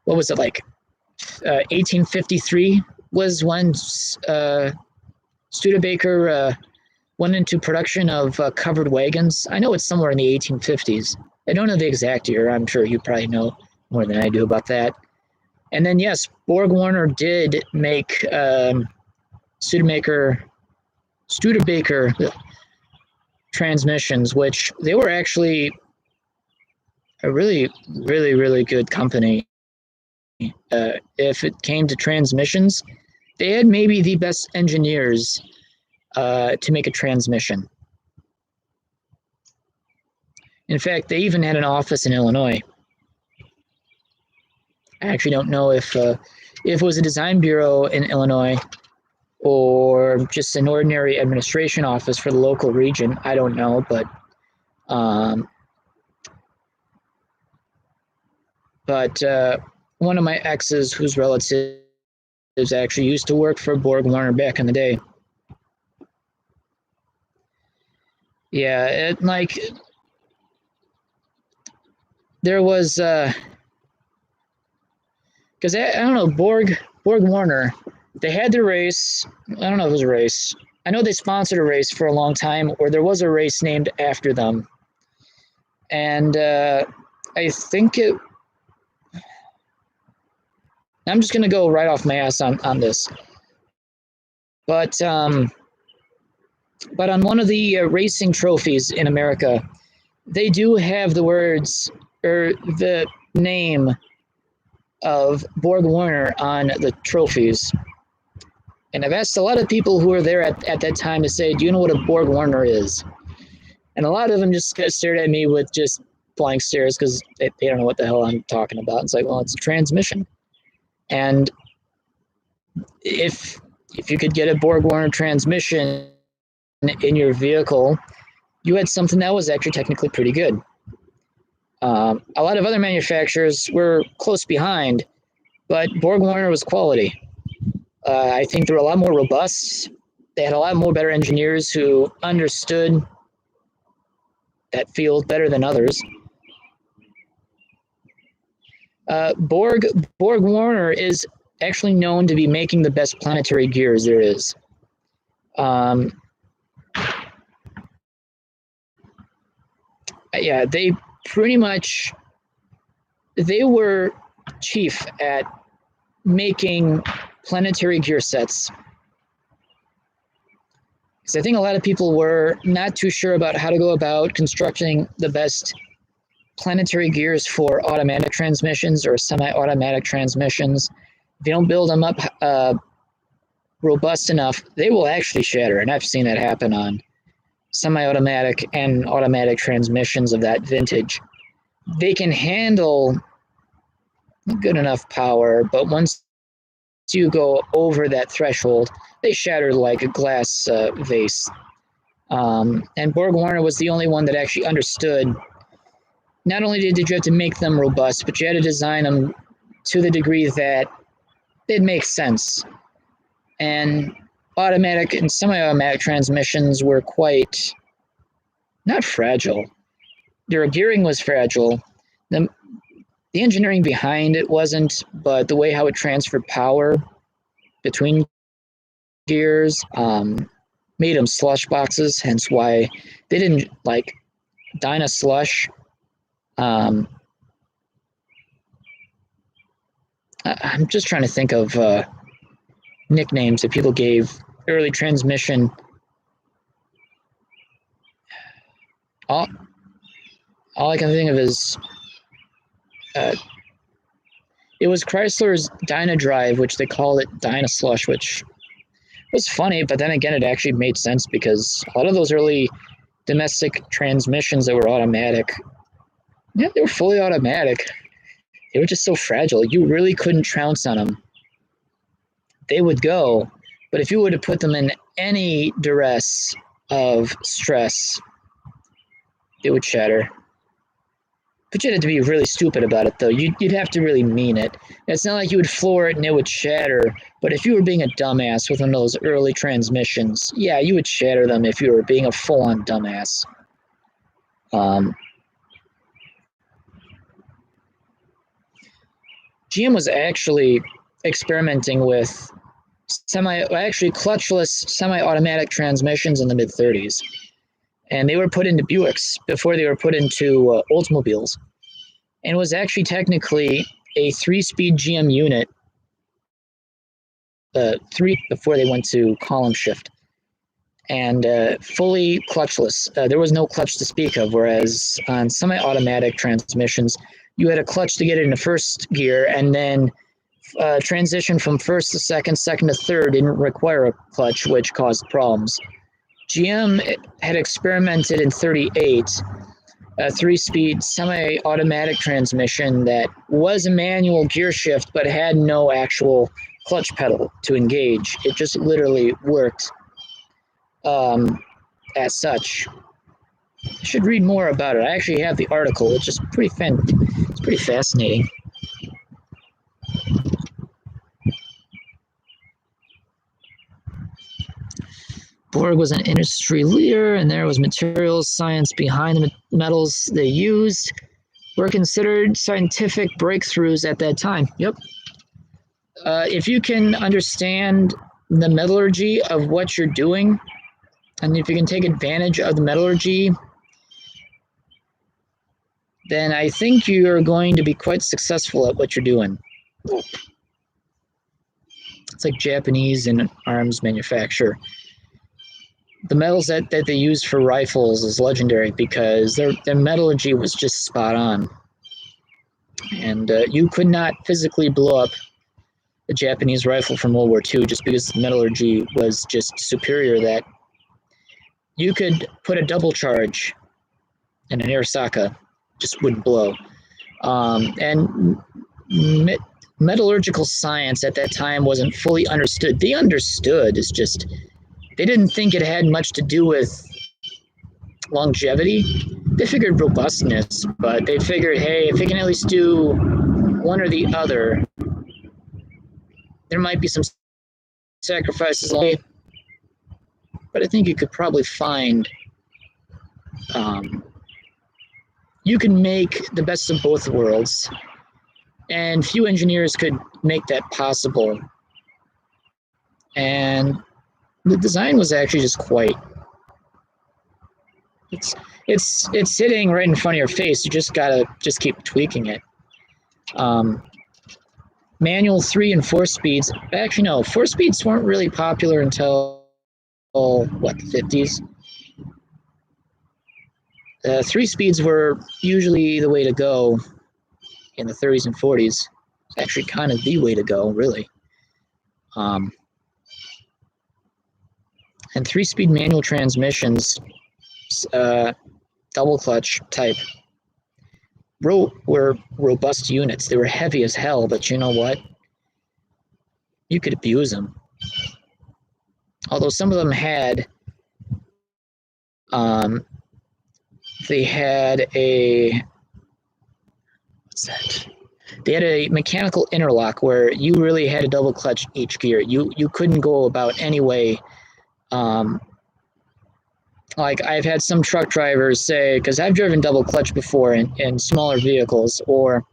A: What was it, like 1853 was when Studebaker went into production of covered wagons. I know it's somewhere in the 1850s. I don't know the exact year. I'm sure you probably know more than I do about that. And then, yes, Borg-Warner did make Studebaker transmissions, which they were actually a really, really, really good company. If it came to transmissions, they had maybe the best engineers to make a transmission. In fact, they even had an office in Illinois. I actually don't know if it was a design bureau in Illinois or just an ordinary administration office for the local region. I don't know, but one of my exes, whose relatives actually used to work for Borg-Warner back in the day. Yeah, there was, because I don't know, Borg-Warner, they had their race. I don't know if it was a race. I know they sponsored a race for a long time, or there was a race named after them. And I think I'm just going to go right off my ass on this. But on one of the racing trophies in America, they do have the words or the name of Borg-Warner on the trophies. And I've asked a lot of people who were there at that time to say, do you know what a Borg-Warner is? And a lot of them just stared at me with just blank stares because they don't know what the hell I'm talking about. It's like, well, it's a transmission. And if you could get a Borg-Warner transmission in your vehicle, you had something that was actually technically pretty good. A lot of other manufacturers were close behind, but Borg-Warner was quality. I think they were a lot more robust. They had a lot more better engineers who understood that field better than others. Borg Warner is actually known to be making the best planetary gears there is. Yeah, they pretty much, they were chief at making planetary gear sets. Because I think a lot of people were not too sure about how to go about constructing the best planetary gears for automatic transmissions or semi-automatic transmissions. If you don't build them up robust enough, they will actually shatter. And I've seen that happen on semi-automatic and automatic transmissions of that vintage. They can handle good enough power, but once you go over that threshold, they shatter like a glass vase. And Borg Warner was the only one that actually understood. Not only did you have to make them robust, but you had to design them to the degree that it makes sense. And automatic and semi-automatic transmissions were quite, not fragile. Their gearing was fragile. The engineering behind it wasn't, but the way how it transferred power between gears made them slush boxes, hence why they didn't like Dyna Slush. I'm just trying to think of nicknames that people gave early transmission. All I can think of is it was Chrysler's Dyna Drive, which they called it Dyna Slush, which was funny, but then again, it actually made sense because a lot of those early domestic transmissions that were automatic, yeah, they were fully automatic. They were just so fragile. You really couldn't trounce on them. They would go, but if you were to put them in any duress of stress, it would shatter. But you had to be really stupid about it, though. You'd have to really mean it. It's not like you would floor it and it would shatter, but if you were being a dumbass with one of those early transmissions, yeah, you would shatter them if you were being a full-on dumbass. GM was actually experimenting with clutchless semi-automatic transmissions in the mid-30s. And they were put into Buicks before they were put into Oldsmobiles. And it was actually technically a 3-speed GM unit, before they went to column shift, and fully clutchless. There was no clutch to speak of, whereas on semi-automatic transmissions, you had a clutch to get it into first gear, and then transition from first to second to third didn't require a clutch, which caused problems. GM had experimented in 38, a 3-speed semi-automatic transmission that was a manual gear shift but had no actual clutch pedal to engage. It just literally worked as such. I should read more about it. I actually have the article. It's just pretty fascinating. Borg was an industry leader, and there was materials science behind the metals they used. Were considered scientific breakthroughs at that time. Yep. If you can understand the metallurgy of what you're doing, and if you can take advantage of the metallurgy, then I think you're going to be quite successful at what you're doing. It's like Japanese and arms manufacture. The metals that they use for rifles is legendary because their metallurgy was just spot on. And you could not physically blow up a Japanese rifle from World War II just because the metallurgy was just superior. That you could put a double charge in an Arisaka, just wouldn't blow. And metallurgical science at that time wasn't fully understood. They understood, it's just they didn't think it had much to do with longevity. They figured robustness, but they figured, hey, if it can at least do one or the other, there might be some sacrifices. But I think you could probably find, you can make the best of both worlds and few engineers could make that possible. And the design was actually just quite. It's sitting right in front of your face. You just gotta keep tweaking it. Manual 3 and 4 speeds. Actually, no, 4 speeds weren't really popular until what, the 50s. 3 speeds were usually the way to go in the 30s and 40s. It's actually kind of the way to go, really. And 3-speed manual transmissions, double clutch type, were robust units. They were heavy as hell, but you know what? You could abuse them. Although some of them had, they had a, what's that? They had a mechanical interlock where you really had to double clutch each gear. You couldn't go about any way. Like I've had some truck drivers say, because I've driven double clutch before in smaller vehicles or,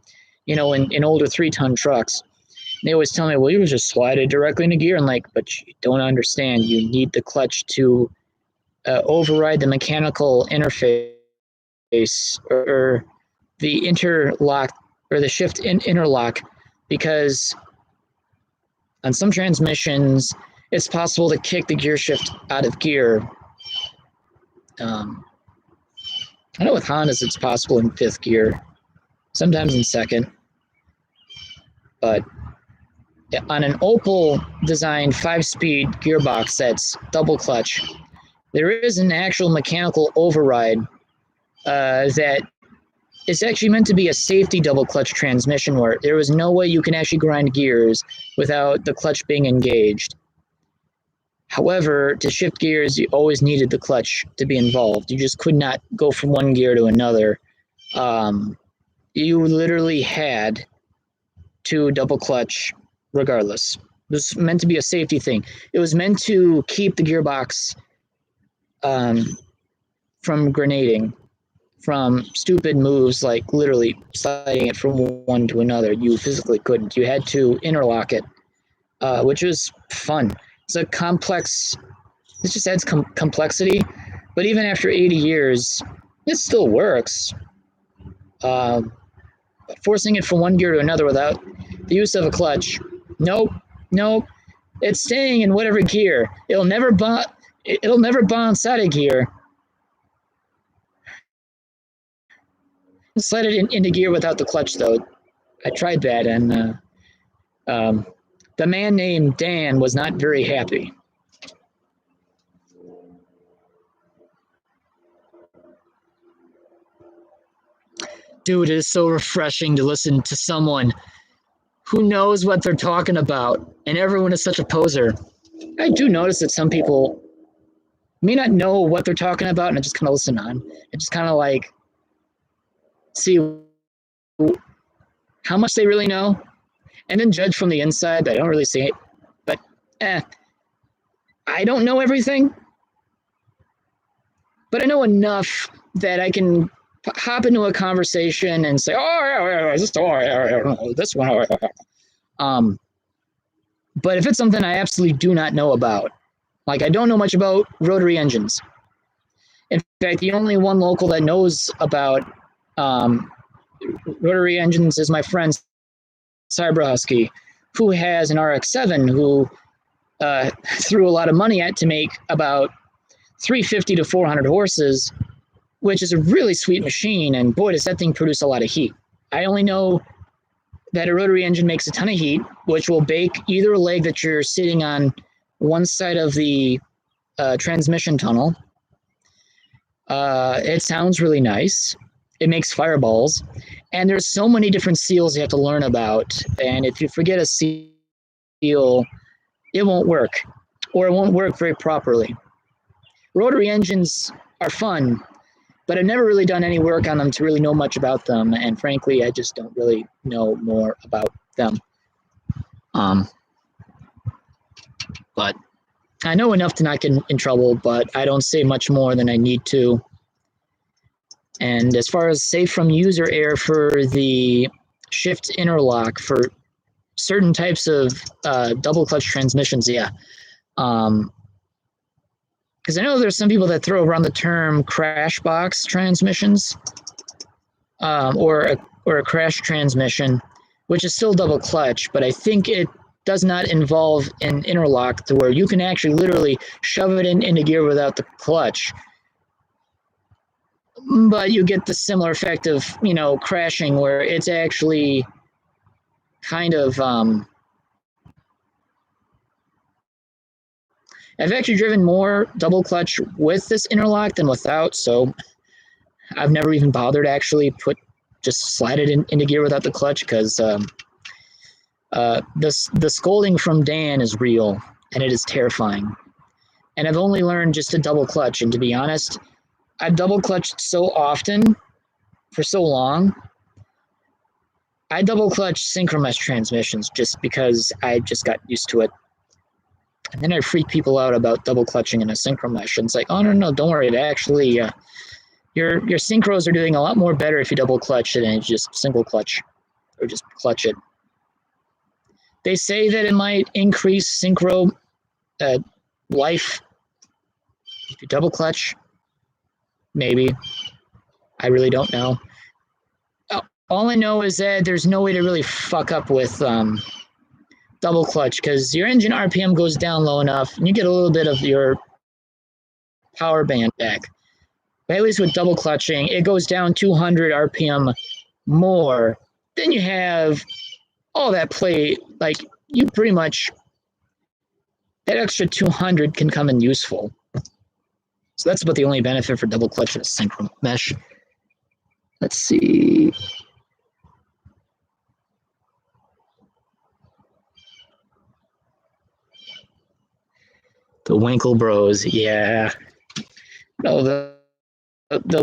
A: you know, in older 3-ton trucks. They always tell me, well, you just slide it directly into gear. And like, but you don't understand. You need the clutch to override the mechanical interface or the interlock or the shift interlock, because on some transmissions, it's possible to kick the gear shift out of gear. I know with Hondas it's possible in 5th gear, sometimes in 2nd, but on an Opel designed 5-speed gearbox that's double clutch, there is an actual mechanical override that is actually meant to be a safety double clutch transmission where there was no way you can actually grind gears without the clutch being engaged. However, to shift gears, you always needed the clutch to be involved. You just could not go from one gear to another. You literally had to double clutch regardless. It was meant to be a safety thing. It was meant to keep the gearbox from grenading, from stupid moves like literally sliding it from one to another. You physically couldn't. You had to interlock it, which was fun. It's a complex, it just adds complexity, but even after 80 years, it still works. Forcing it from one gear to another without the use of a clutch, nope. It's staying in whatever gear. It'll never bounce out of gear. Slide it into gear without the clutch, though. I tried that, and the man named Dan was not very happy. Dude, it is so refreshing to listen to someone who knows what they're talking about, and everyone is such a poser. I do notice that some people may not know what they're talking about, and I just kind of listen on. I just kind of like see how much they really know, and then judge from the inside. I don't really see it, but I don't know everything, but I know enough that I can hop into a conversation and say, this one. But if it's something I absolutely do not know about, like I don't know much about rotary engines. In fact, the only one local that knows about rotary engines is my friend Cyberhusky, who has an RX-7 who threw a lot of money at to make about 350 to 400 horses, which is a really sweet machine, and boy, does that thing produce a lot of heat. I only know that a rotary engine makes a ton of heat, which will bake either leg that you're sitting on one side of the transmission tunnel. It sounds really nice. It makes fireballs. And there's so many different seals you have to learn about, and if you forget a seal, it won't work, or it won't work very properly. Rotary engines are fun, but I've never really done any work on them to really know much about them, and frankly, I just don't really know more about them. But I know enough to not get in trouble, but I don't say much more than I need to. And as far as safe from user error for the shift interlock for certain types of double clutch transmissions. Yeah. Because I know there's some people that throw around the term crash box transmissions, or a crash transmission, which is still double clutch, but I think it does not involve an interlock to where you can actually literally shove it into gear without the clutch. But you get the similar effect of, crashing, where it's actually kind of I've actually driven more double clutch with this interlock than without, so I've never even bothered to actually just slide it into gear without the clutch, because the scolding from Dan is real, and it is terrifying. And I've only learned just to double clutch, and to be honest, I've double clutched so often for so long. I double clutch synchromesh transmissions just because I just got used to it. And then I freak people out about double clutching in a synchromesh. And it's like, oh, no, don't worry. Actually, your synchros are doing a lot more better if you double clutch it and just single clutch, or just clutch it. They say that it might increase synchro life if you double clutch. Maybe. I really don't know. All I know is that there's no way to really fuck up with double clutch, because your engine RPM goes down low enough and you get a little bit of your power band back. But at least with double clutching, it goes down 200 RPM more. Then you have all that play, like you pretty much, that extra 200 can come in useful. So that's about the only benefit for double clutch in a synchro mesh. Let's see. The Winkle Bros, yeah. No, the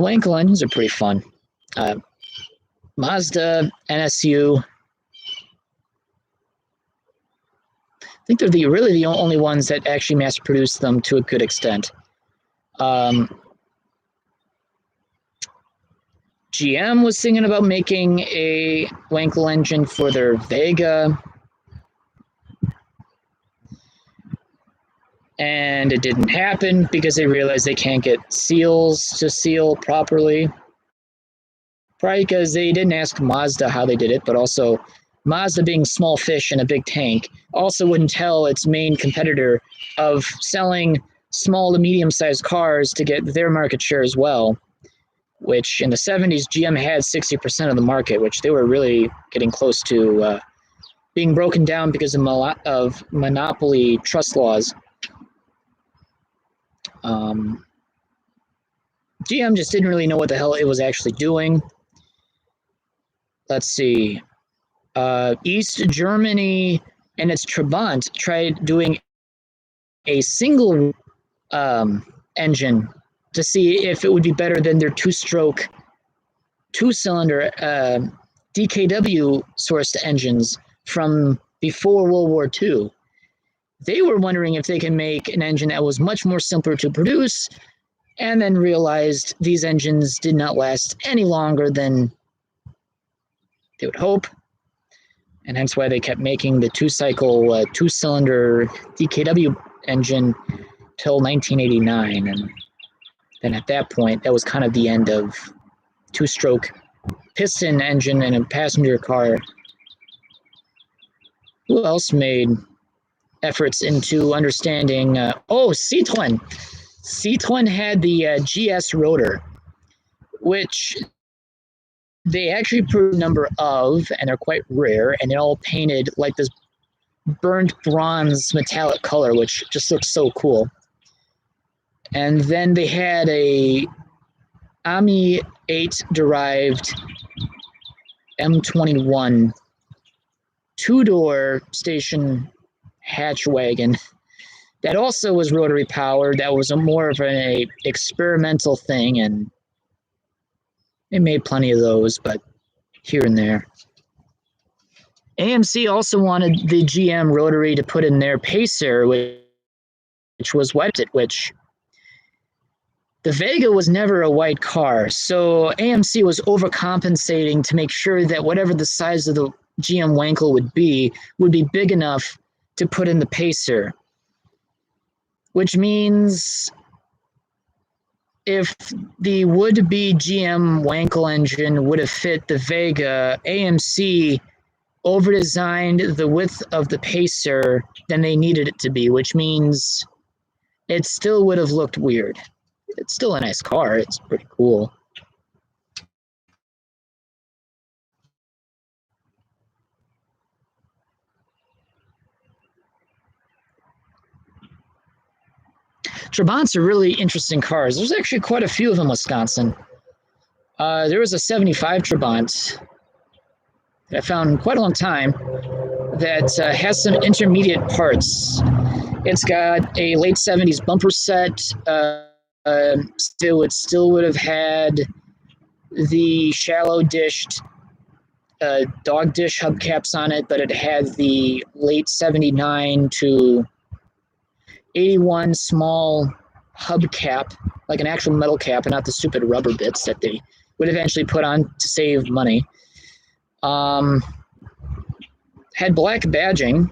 A: Winkle engines are pretty fun. Mazda, NSU. I think they're really the only ones that actually mass produce them to a good extent. GM was thinking about making a Wankel engine for their Vega, and it didn't happen because they realized they can't get seals to seal properly. Probably because they didn't ask Mazda how they did it, but also Mazda, being small fish in a big tank, also wouldn't tell its main competitor of selling small to medium-sized cars to get their market share as well, which in the 70s, GM had 60% of the market, which they were really getting close to being broken down because of monopoly trust laws. GM just didn't really know what the hell it was actually doing. Let's see. East Germany and its Trabant tried doing a single engine to see if it would be better than their two-cylinder DKW sourced engines from before World War II. They were wondering if they can make an engine that was much more simpler to produce, and then realized these engines did not last any longer than they would hope, and hence why they kept making the two-cylinder DKW engine till 1989. And then at that point, that was kind of the end of two-stroke piston engine in a passenger car. Who else made efforts into understanding? Citroën. Citroën had the GS rotor, which they actually proved a number of, and they're quite rare, and they're all painted like this burnt bronze metallic color, which just looks so cool. And then they had a AMI 8 derived M21 two-door station hatch wagon that also was rotary powered. That was more of an experimental thing, and they made plenty of those, but here and there. AMC also wanted the GM rotary to put in their Pacer, which was white, which the Vega was never a white car, so AMC was overcompensating to make sure that whatever the size of the GM Wankel would be big enough to put in the Pacer. Which means if the would-be GM Wankel engine would have fit the Vega, AMC over-designed the width of the Pacer than they needed it to be, which means it still would have looked weird. It's still a nice car. It's pretty cool. Trabants are really interesting cars. There's actually quite a few of them in Wisconsin. There was a 75 Trabant that I found quite a long time that has some intermediate parts. It's got a late 70s bumper set. Still would have had the shallow dished dog dish hubcaps on it, but it had the late 79 to 81 small hubcap, like an actual metal cap and not the stupid rubber bits that they would eventually put on to save money. Had black badging,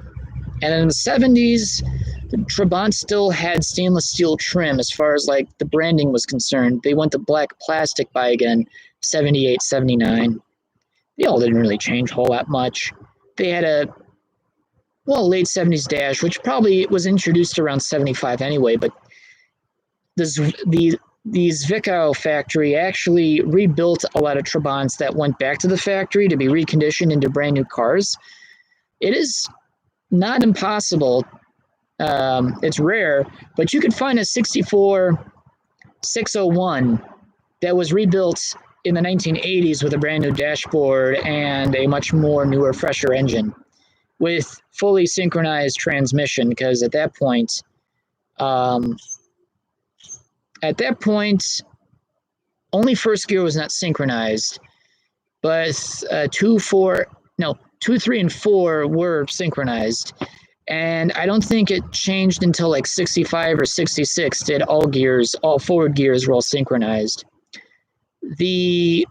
A: and in the 70s, the Trabant still had stainless steel trim as far as like the branding was concerned. They went to black plastic by again, 78, 79. They all didn't really change a whole lot much. They had a late 70s dash, which probably was introduced around 75 anyway, but the Zwickau factory actually rebuilt a lot of Trabants that went back to the factory to be reconditioned into brand new cars. It is not impossible. It's rare, but you could find a 64 601 that was rebuilt in the 1980s with a brand new dashboard and a much more newer, fresher engine with fully synchronized transmission, because at that point, only first gear was not synchronized, but 2, 3, and 4 were synchronized. And I don't think it changed until like 65 or 66 did all forward gears were all synchronized. The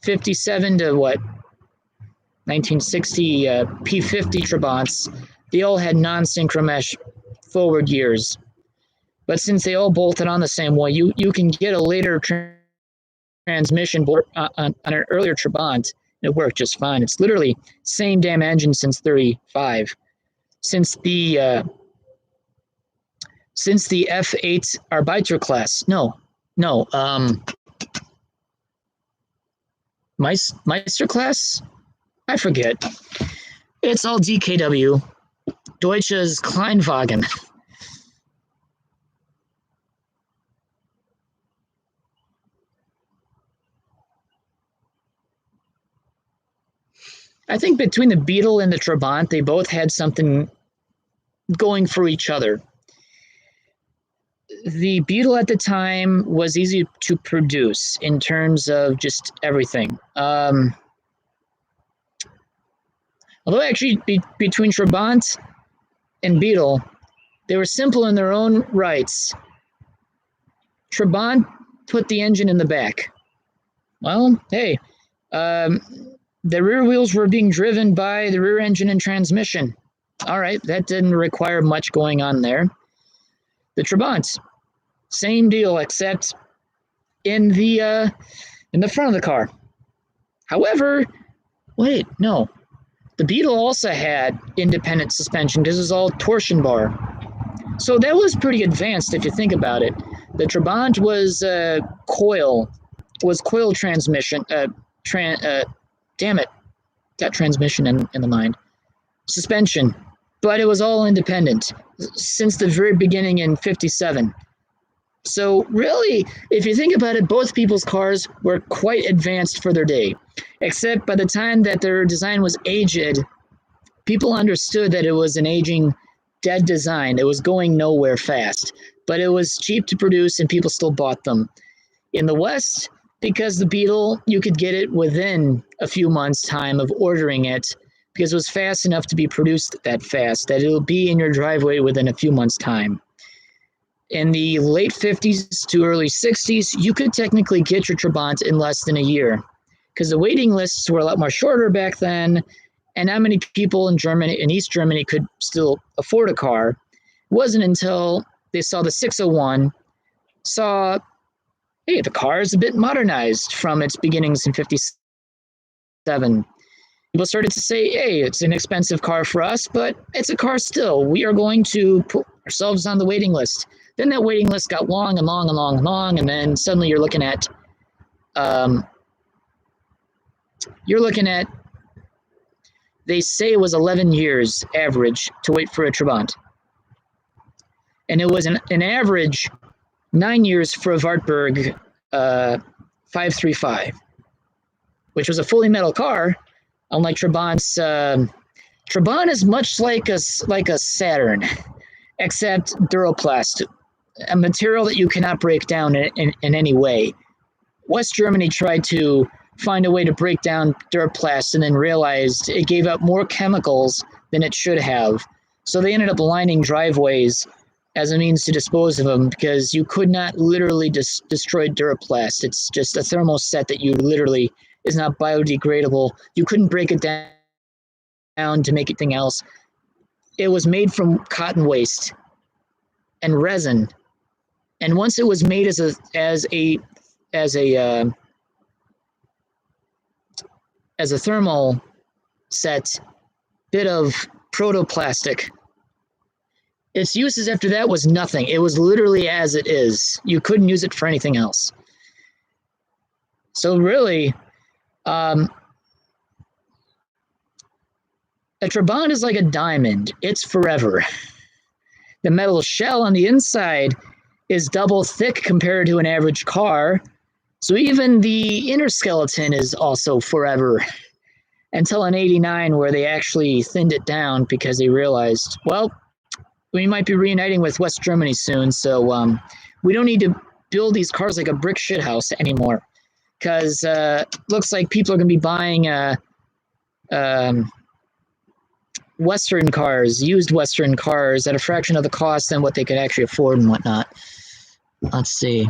A: 57 to 1960 P50 Trabants, they all had non-synchro mesh forward gears. But since they all bolted on the same way, you can get a later transmission board on an earlier Trabant. It worked just fine. It's literally same damn engine since 35. Since the F8 Arbiter class. Meister class? I forget. It's all DKW. Deutsches Kleinwagen. I think between the Beetle and the Trabant, they both had something going for each other. The Beetle at the time was easy to produce in terms of just everything. Although actually between Trabant and Beetle, they were simple in their own rights. Trabant put the engine in the back. Well, hey, the rear wheels were being driven by the rear engine and transmission. All right, that didn't require much going on there. The Trabant, same deal, except in the front of the car. However, the Beetle also had independent suspension because it was all torsion bar. So that was pretty advanced if you think about it. The Trabant was coil transmission. Damn it, got transmission in the mind. Suspension, but it was all independent since the very beginning in 57. So really, if you think about it, both people's cars were quite advanced for their day, except by the time that their design was aged, people understood that it was an aging, dead design. It was going nowhere fast, but it was cheap to produce and people still bought them. In the West, because the Beetle, you could get it within a few months' time of ordering it, because it was fast enough to be produced that fast, that it'll be in your driveway within a few months' time. In the late 50s to early 60s, you could technically get your Trabant in less than a year because the waiting lists were a lot more shorter back then, and not many people in Germany, in East Germany, could still afford a car. It wasn't until they saw the 601, saw, hey, the car is a bit modernized from its beginnings in 57. People started to say, hey, it's an expensive car for us, but it's a car still. We are going to put ourselves on the waiting list. Then that waiting list got long and long and long and long, and then suddenly you're looking at they say it was 11 years average to wait for a Trabant. And it was an average 9 years for a Wartburg 535, which was a fully metal car, unlike Trabant's. Trabant is much like a Saturn, except Duroplast, a material that you cannot break down in any way. West Germany tried to find a way to break down Duroplast and then realized it gave out more chemicals than it should have. So they ended up lining driveways as a means to dispose of them because you could not literally destroy Duroplast. It's just a thermal set that you literally is not biodegradable. You couldn't break it down to make anything else. It was made from cotton waste and resin. And once it was made as a thermal set bit of protoplastic, its uses after that was nothing. It was literally as it is. You couldn't use it for anything else. So really, a Trabant is like a diamond. It's forever. The metal shell on the inside is double thick compared to an average car. So even the inner skeleton is also forever. Until in 89, where they actually thinned it down because they realized, well, we might be reuniting with West Germany soon, so we don't need to build these cars like a brick shithouse anymore. Because looks like people are going to be buying Western cars, used Western cars at a fraction of the cost than what they could actually afford and whatnot. Let's see.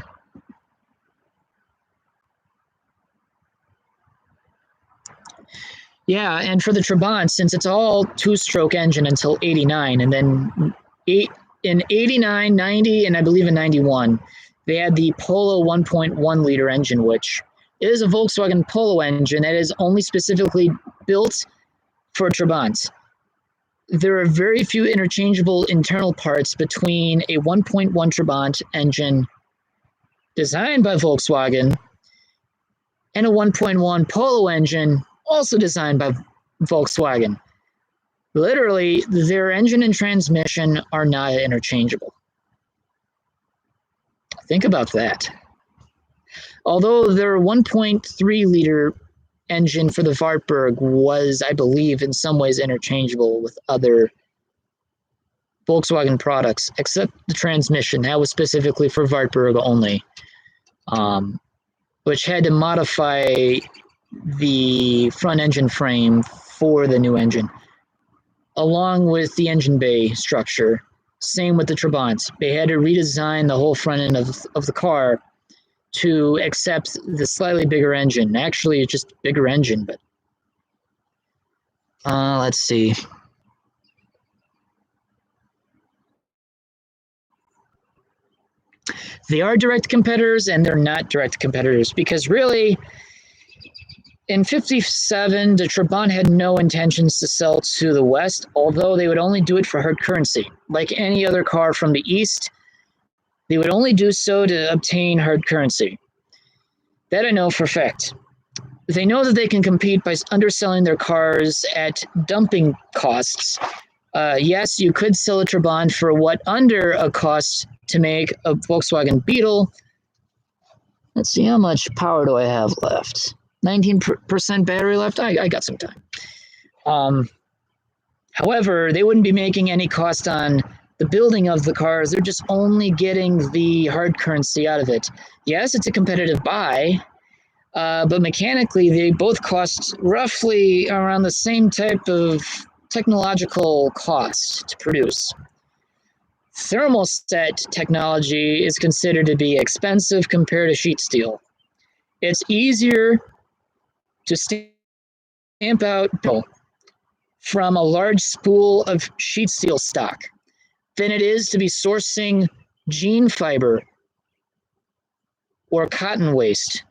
A: Yeah, and for the Trabant, since it's all two-stroke engine until 89, and then in 89, 90, and I believe in 91, they had the Polo 1.1 liter engine, which is a Volkswagen Polo engine that is only specifically built for Trabant. There are very few interchangeable internal parts between a 1.1 Trabant engine designed by Volkswagen and a 1.1 Polo engine also designed by Volkswagen. Literally, their engine and transmission are not interchangeable. Think about that. Although their 1.3 liter engine for the Wartburg was, I believe, in some ways interchangeable with other Volkswagen products, except the transmission. That was specifically for Wartburg only, which had to modify the front engine frame for the new engine, along with the engine bay structure. Same with the Trabant. They had to redesign the whole front end of the car to accept the slightly bigger engine. Actually, it's just a bigger engine, but let's see. They are direct competitors and they're not direct competitors because really, in 57, the Trabant had no intentions to sell to the West, although they would only do it for hard currency. Like any other car from the East, they would only do so to obtain hard currency. That I know for a fact. They know that they can compete by underselling their cars at dumping costs. Yes, you could sell a Trabant for what under a cost to make a Volkswagen Beetle. Let's see, how much power do I have left? 19% battery left? I got some time. However, they wouldn't be making any cost on the building of the cars. They're just only getting the hard currency out of it. Yes, it's a competitive buy, but mechanically they both cost roughly around the same type of technological cost to produce. Thermoset technology is considered to be expensive compared to sheet steel. It's easier to stamp out from a large spool of sheet steel stock than it is to be sourcing jean fiber or cotton waste.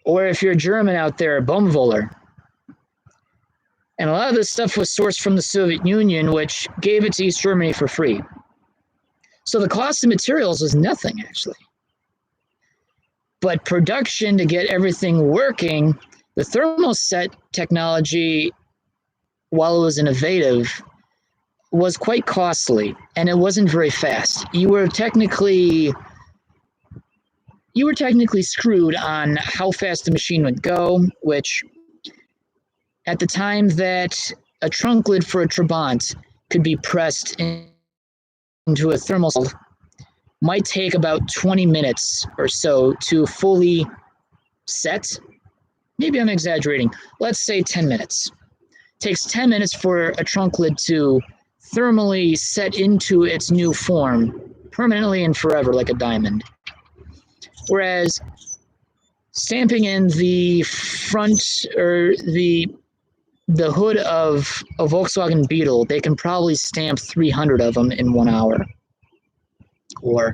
A: Or if you're German out there, Baumwolle. And a lot of this stuff was sourced from the Soviet Union, which gave it to East Germany for free. So the cost of materials was nothing, actually. But production to get everything working, the thermoset technology, while it was innovative, was quite costly, and it wasn't very fast. You were technically screwed on how fast the machine would go, which at the time that a trunk lid for a Trabant could be pressed into a thermal cell, might take about 20 minutes or so to fully set. Maybe I'm exaggerating. Let's say 10 minutes. It takes 10 minutes for a trunk lid to thermally set into its new form permanently and forever like a diamond. Whereas stamping in the front or the hood of a Volkswagen Beetle, they can probably stamp 300 of them in 1 hour. Or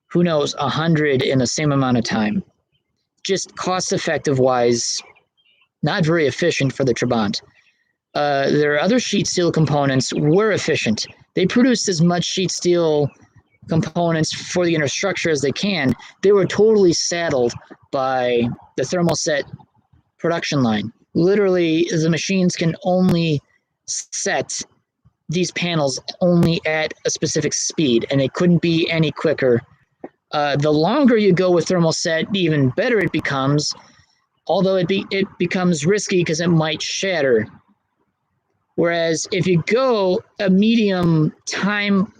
A: who knows, 100 in the same amount of time. Just cost-effective wise, not very efficient for the Trabant. Their other sheet steel components were efficient. They produced as much sheet steel components for the inner structure as they can. They were totally saddled by the thermoset production line. Literally, the machines can only set these panels only at a specific speed, and it couldn't be any quicker. The longer you go with thermoset, even better it becomes, although it becomes risky because it might shatter. Whereas if you go a medium time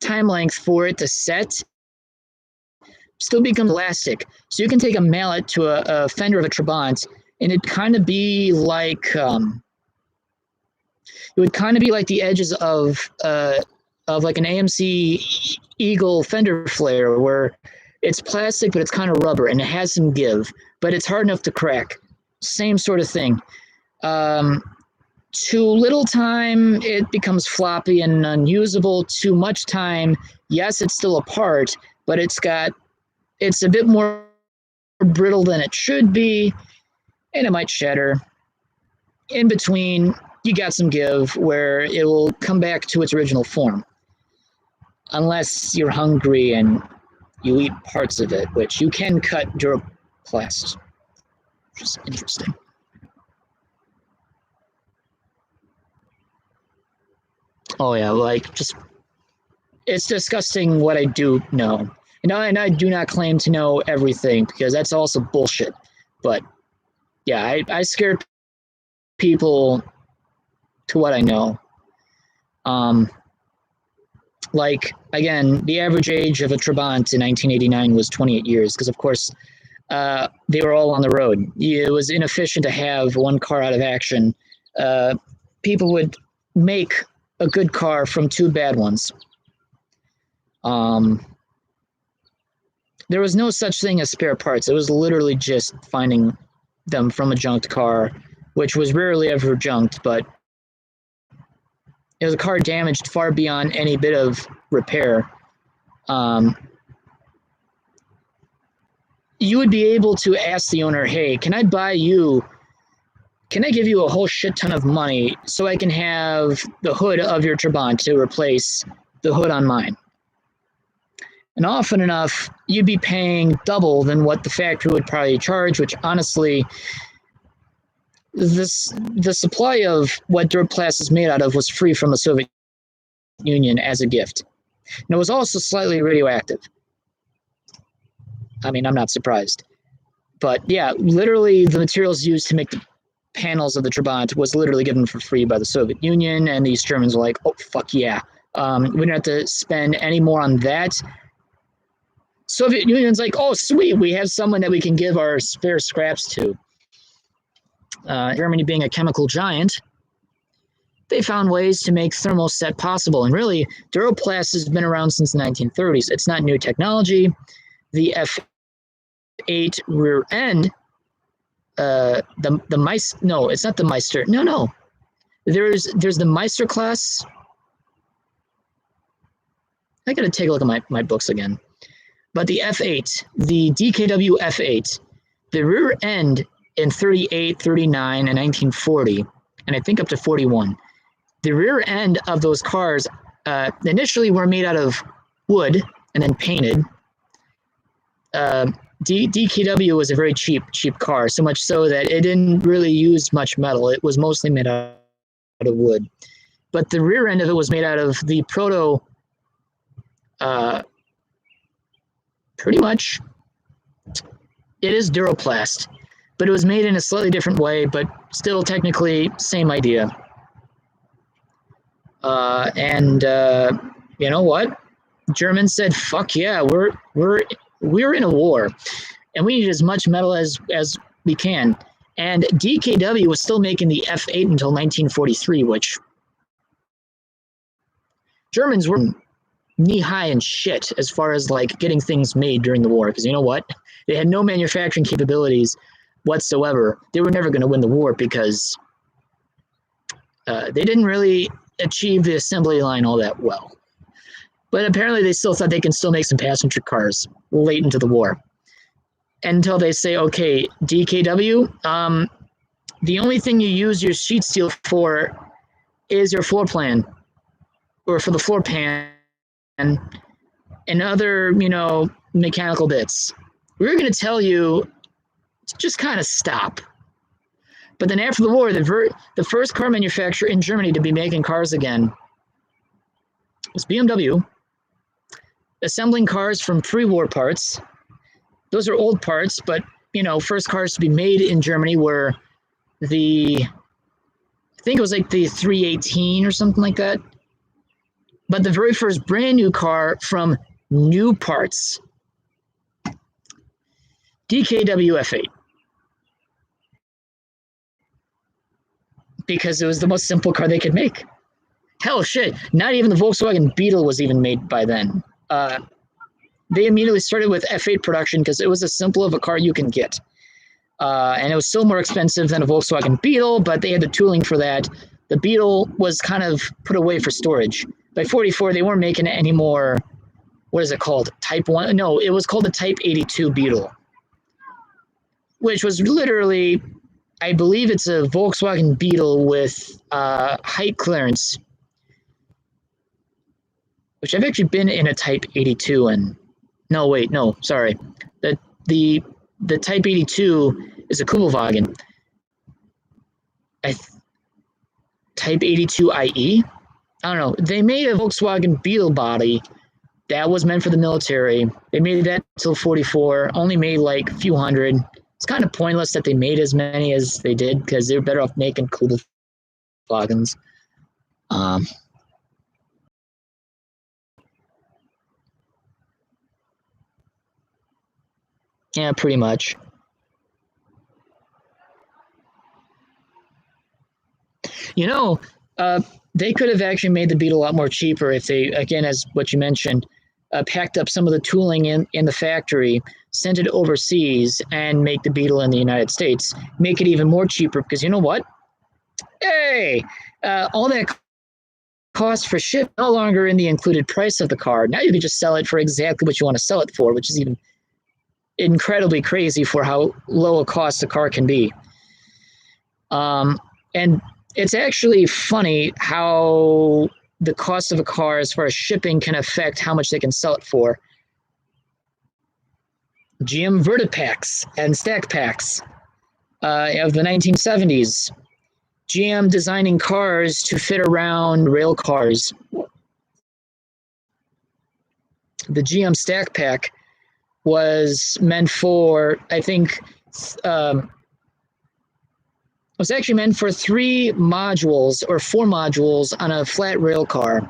A: length for it to set, still becomes elastic. So you can take a mallet to a fender of a Trabant, and it'd kind of be like it would kind of be like the edges of like an AMC Eagle fender flare, where it's plastic but it's kind of rubber and it has some give, but it's hard enough to crack. Same sort of thing. Too little time, it becomes floppy and unusable. Too much time, yes, it's still a part, but it's a bit more brittle than it should be, and it might shatter. In between, you got some give where it will come back to its original form. Unless you're hungry and you eat parts of it, which you can cut Duraplast, which is interesting. Oh yeah, like just it's disgusting what I do know. And I do not claim to know everything because that's also bullshit. But yeah, I scare people to what I know. Like, again, the average age of a Trabant in 1989 was 28 years because, of course, they were all on the road. It was inefficient to have one car out of action. People would make a good car from two bad ones. There was no such thing as spare parts. It was literally just finding them from a junked car, which was rarely ever junked, but it was a car damaged far beyond any bit of repair. You would be able to ask the owner, hey, can I give you a whole shit ton of money so I can have the hood of your Trabant to replace the hood on mine? And often enough, you'd be paying double than what the factory would probably charge, which honestly, the supply of what Duraplast is made out of was free from the Soviet Union as a gift. And it was also slightly radioactive. I mean, I'm not surprised. But yeah, literally the materials used to make the panels of the Trabant was literally given for free by the Soviet Union, and the East Germans were like, oh, fuck yeah. We don't have to spend any more on that. Soviet Union's like, oh, sweet, we have someone that we can give our spare scraps to. Germany being a chemical giant, they found ways to make thermoset possible. And really, Duroplast has been around since the 1930s. It's not new technology. The F8 rear end, it's not the Meister. No. There's the Meister class. I got to take a look at my books again. But the F8, the DKW F8, the rear end in 38, 39, and 1940, and I think up to 41, the rear end of those cars initially were made out of wood and then painted. DKW was a very cheap car, so much so that it didn't really use much metal. It was mostly made out of wood. But the rear end of it was made out of the proto, pretty much, it is Duroplast, but it was made in a slightly different way, but still technically same idea. You know what? Germans said, "Fuck yeah, we're in a war, and we need as much metal as we can." And DKW was still making the F8 until 1943, which Germans were knee-high in shit as far as like getting things made during the war, because you know what? They had no manufacturing capabilities whatsoever. They were never going to win the war because they didn't really achieve the assembly line all that well. But apparently they still thought they can still make some passenger cars late into the war. Until they say, okay, DKW, the only thing you use your sheet steel for is your floor plan, or for the floor pan, and other, mechanical bits. We're going to tell you to just kind of stop. But then after the war, the first car manufacturer in Germany to be making cars again was BMW, assembling cars from pre-war parts. Those are old parts, but, first cars to be made in Germany were I think it was like the 318 or something like that. But the very first brand new car from new parts, DKW F8. Because it was the most simple car they could make. Hell, shit, not even the Volkswagen Beetle was even made by then. They immediately started with F8 production because it was as simple of a car you can get. And it was still more expensive than a Volkswagen Beetle, but they had the tooling for that. The Beetle was kind of put away for storage. By 44, they weren't making it anymore. What is it called? Type 1? No, it was called the Type 82 Beetle, which was literally, I believe it's a Volkswagen Beetle with height clearance, which I've actually been in a Type 82 and sorry. The Type 82 is a Kubelwagen. Type 82 IE? I don't know. They made a Volkswagen Beetle body that was meant for the military. They made that until 44, only made like a few hundred. It's kind of pointless that they made as many as they did because they were better off making Kubelwagens. Yeah, pretty much. They could have actually made the Beetle a lot more cheaper if they, again, as what you mentioned, packed up some of the tooling in the factory, sent it overseas, and make the Beetle in the United States. Make it even more cheaper because you know what? Hey, all that cost for ship no longer in the included price of the car. Now you can just sell it for exactly what you want to sell it for, which is even incredibly crazy for how low a cost a car can be. And it's actually funny how the cost of a car as far as shipping can affect how much they can sell it for. GM Vertipacks and Stack Packs of the 1970s. GM designing cars to fit around rail cars. The GM Stack Pack was meant for, I think, was actually meant for 3 modules or 4 modules on a flat rail car,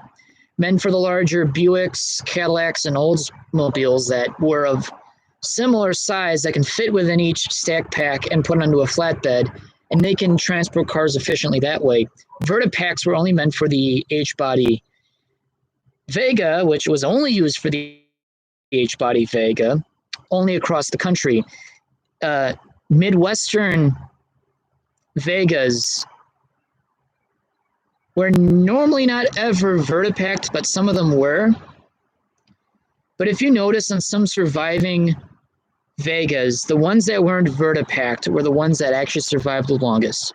A: meant for the larger Buicks, Cadillacs, and Oldsmobiles that were of similar size that can fit within each stack pack and put onto a flatbed, and they can transport cars efficiently that way. Vertipacks were only meant for the H-body Vega, which was only used for the H-body Vega, only across the country. Midwestern Vegas were normally not ever vertipacked, but some of them were. But if you notice on some surviving Vegas, the ones that weren't vertipacked were the ones that actually survived the longest.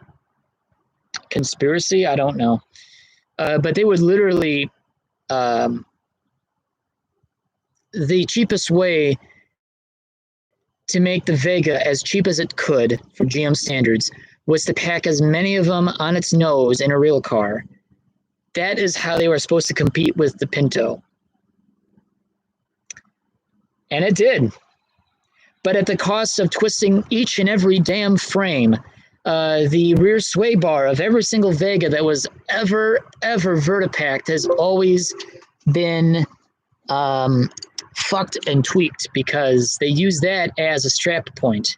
A: Conspiracy? I don't know. But they would literally, the cheapest way to make the Vega as cheap as it could for GM standards was to pack as many of them on its nose in a real car. That is how they were supposed to compete with the Pinto. And it did. But at the cost of twisting each and every damn frame. The rear sway bar of every single Vega that was ever vertipacked has always been fucked and tweaked because they use that as a strap point,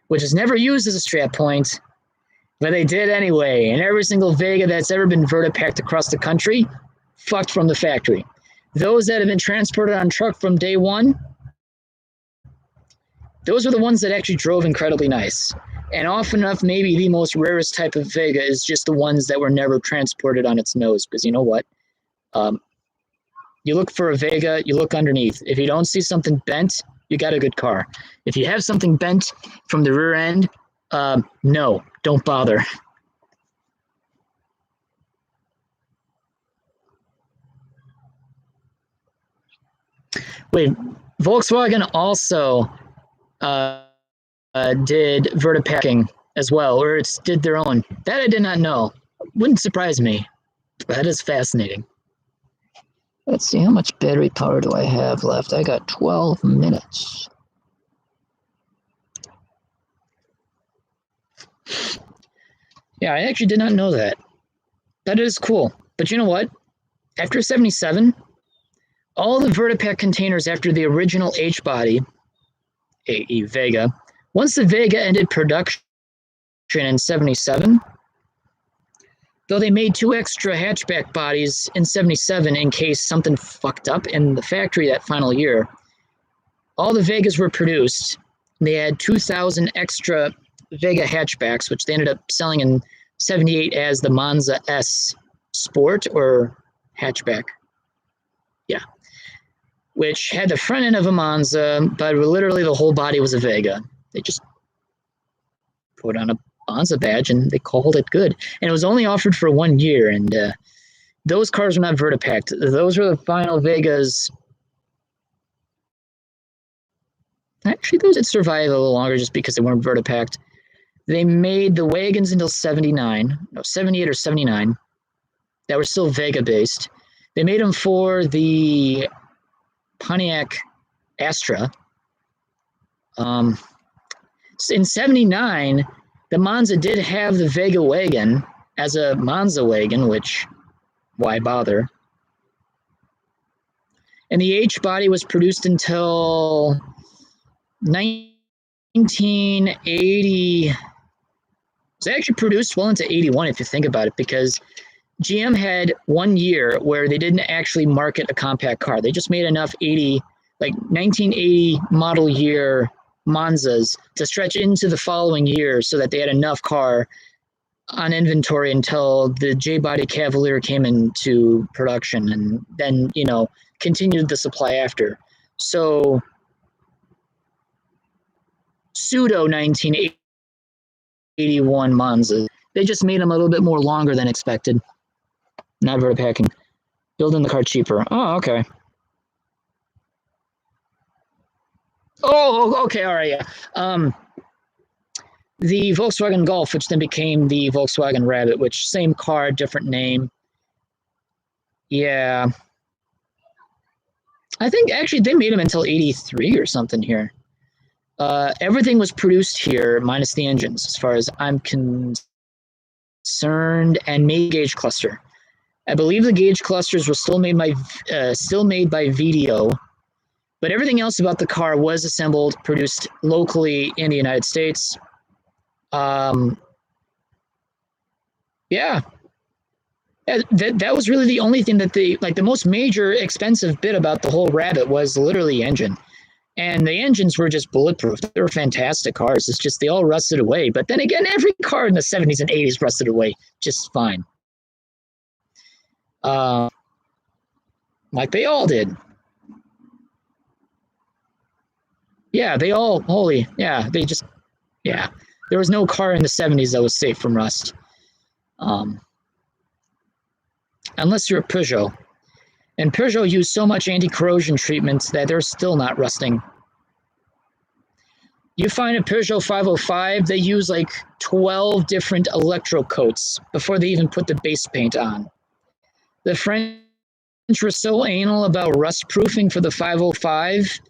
A: which is never used as a strap point, but they did anyway. And every single Vega that's ever been vertipacked across the country, fucked from the factory. Those that have been transported on truck from day one, those are the ones that actually drove incredibly nice. And often enough, maybe the most rarest type of Vega is just the ones that were never transported on its nose. Because you know what? You look for a Vega, you look underneath. If you don't see something bent, you got a good car. If you have something bent from the rear end, no, don't bother. Wait, Volkswagen also did vertipacking as well, or it's did their own. That I did not know. Wouldn't surprise me. That is fascinating. Let's see, how much battery power do I have left? I got 12 minutes. Yeah, I actually did not know that. That is cool. But you know what? After 77, all the Vertipack containers after the original H-body, a Vega, once the Vega ended production in 77, though they made 2 extra hatchback bodies in 77 in case something fucked up in the factory that final year, all the Vegas were produced. They had 2,000 extra Vega hatchbacks, which they ended up selling in 78 as the Monza S Sport or hatchback. Yeah. Which had the front end of a Monza, but literally the whole body was a Vega. They just put on a Monza badge and they called it good. And it was only offered for 1 year, and those cars were not vertipacked. Those were the final Vegas. Actually, those did survive a little longer just because they weren't vertipacked. They made the wagons until 78 or 79. That were still Vega-based. They made them for the Pontiac Astra. In 79, the Monza did have the Vega wagon as a Monza wagon, which, why bother? And the H-body was produced until 1980. It was actually produced well into 81 if you think about it, because GM had 1 year where they didn't actually market a compact car. They just made enough 1980 model year Monzas to stretch into the following year so that they had enough car on inventory until the J-body Cavalier came into production, and then, continued the supply after. So pseudo 1981 Monzas, they just made them a little bit more longer than expected. Not vertipacking. Building the car cheaper. Oh, okay. Oh, okay, all right, yeah. The Volkswagen Golf, which then became the Volkswagen Rabbit, which same car, different name. Yeah. I think actually they made them until 83 or something here. Everything was produced here, minus the engines, as far as I'm concerned, and maybe gauge cluster. I believe the gauge clusters were still made by VDO, but everything else about the car was assembled, produced locally in the United States. Yeah. That was really the only thing that the most major expensive bit about the whole Rabbit was literally engine. And the engines were just bulletproof. They were fantastic cars. It's just they all rusted away. But then again, every car in the 70s and 80s rusted away just fine. Like they all did. Yeah, they all, holy, yeah, they just, yeah. There was no car in the 70s that was safe from rust. Um, unless you're a Peugeot. And Peugeot used so much anti-corrosion treatments that they're still not rusting. You find a Peugeot 505, they use like 12 different electrocoats before they even put the base paint on. The French were so anal about rust proofing for the 505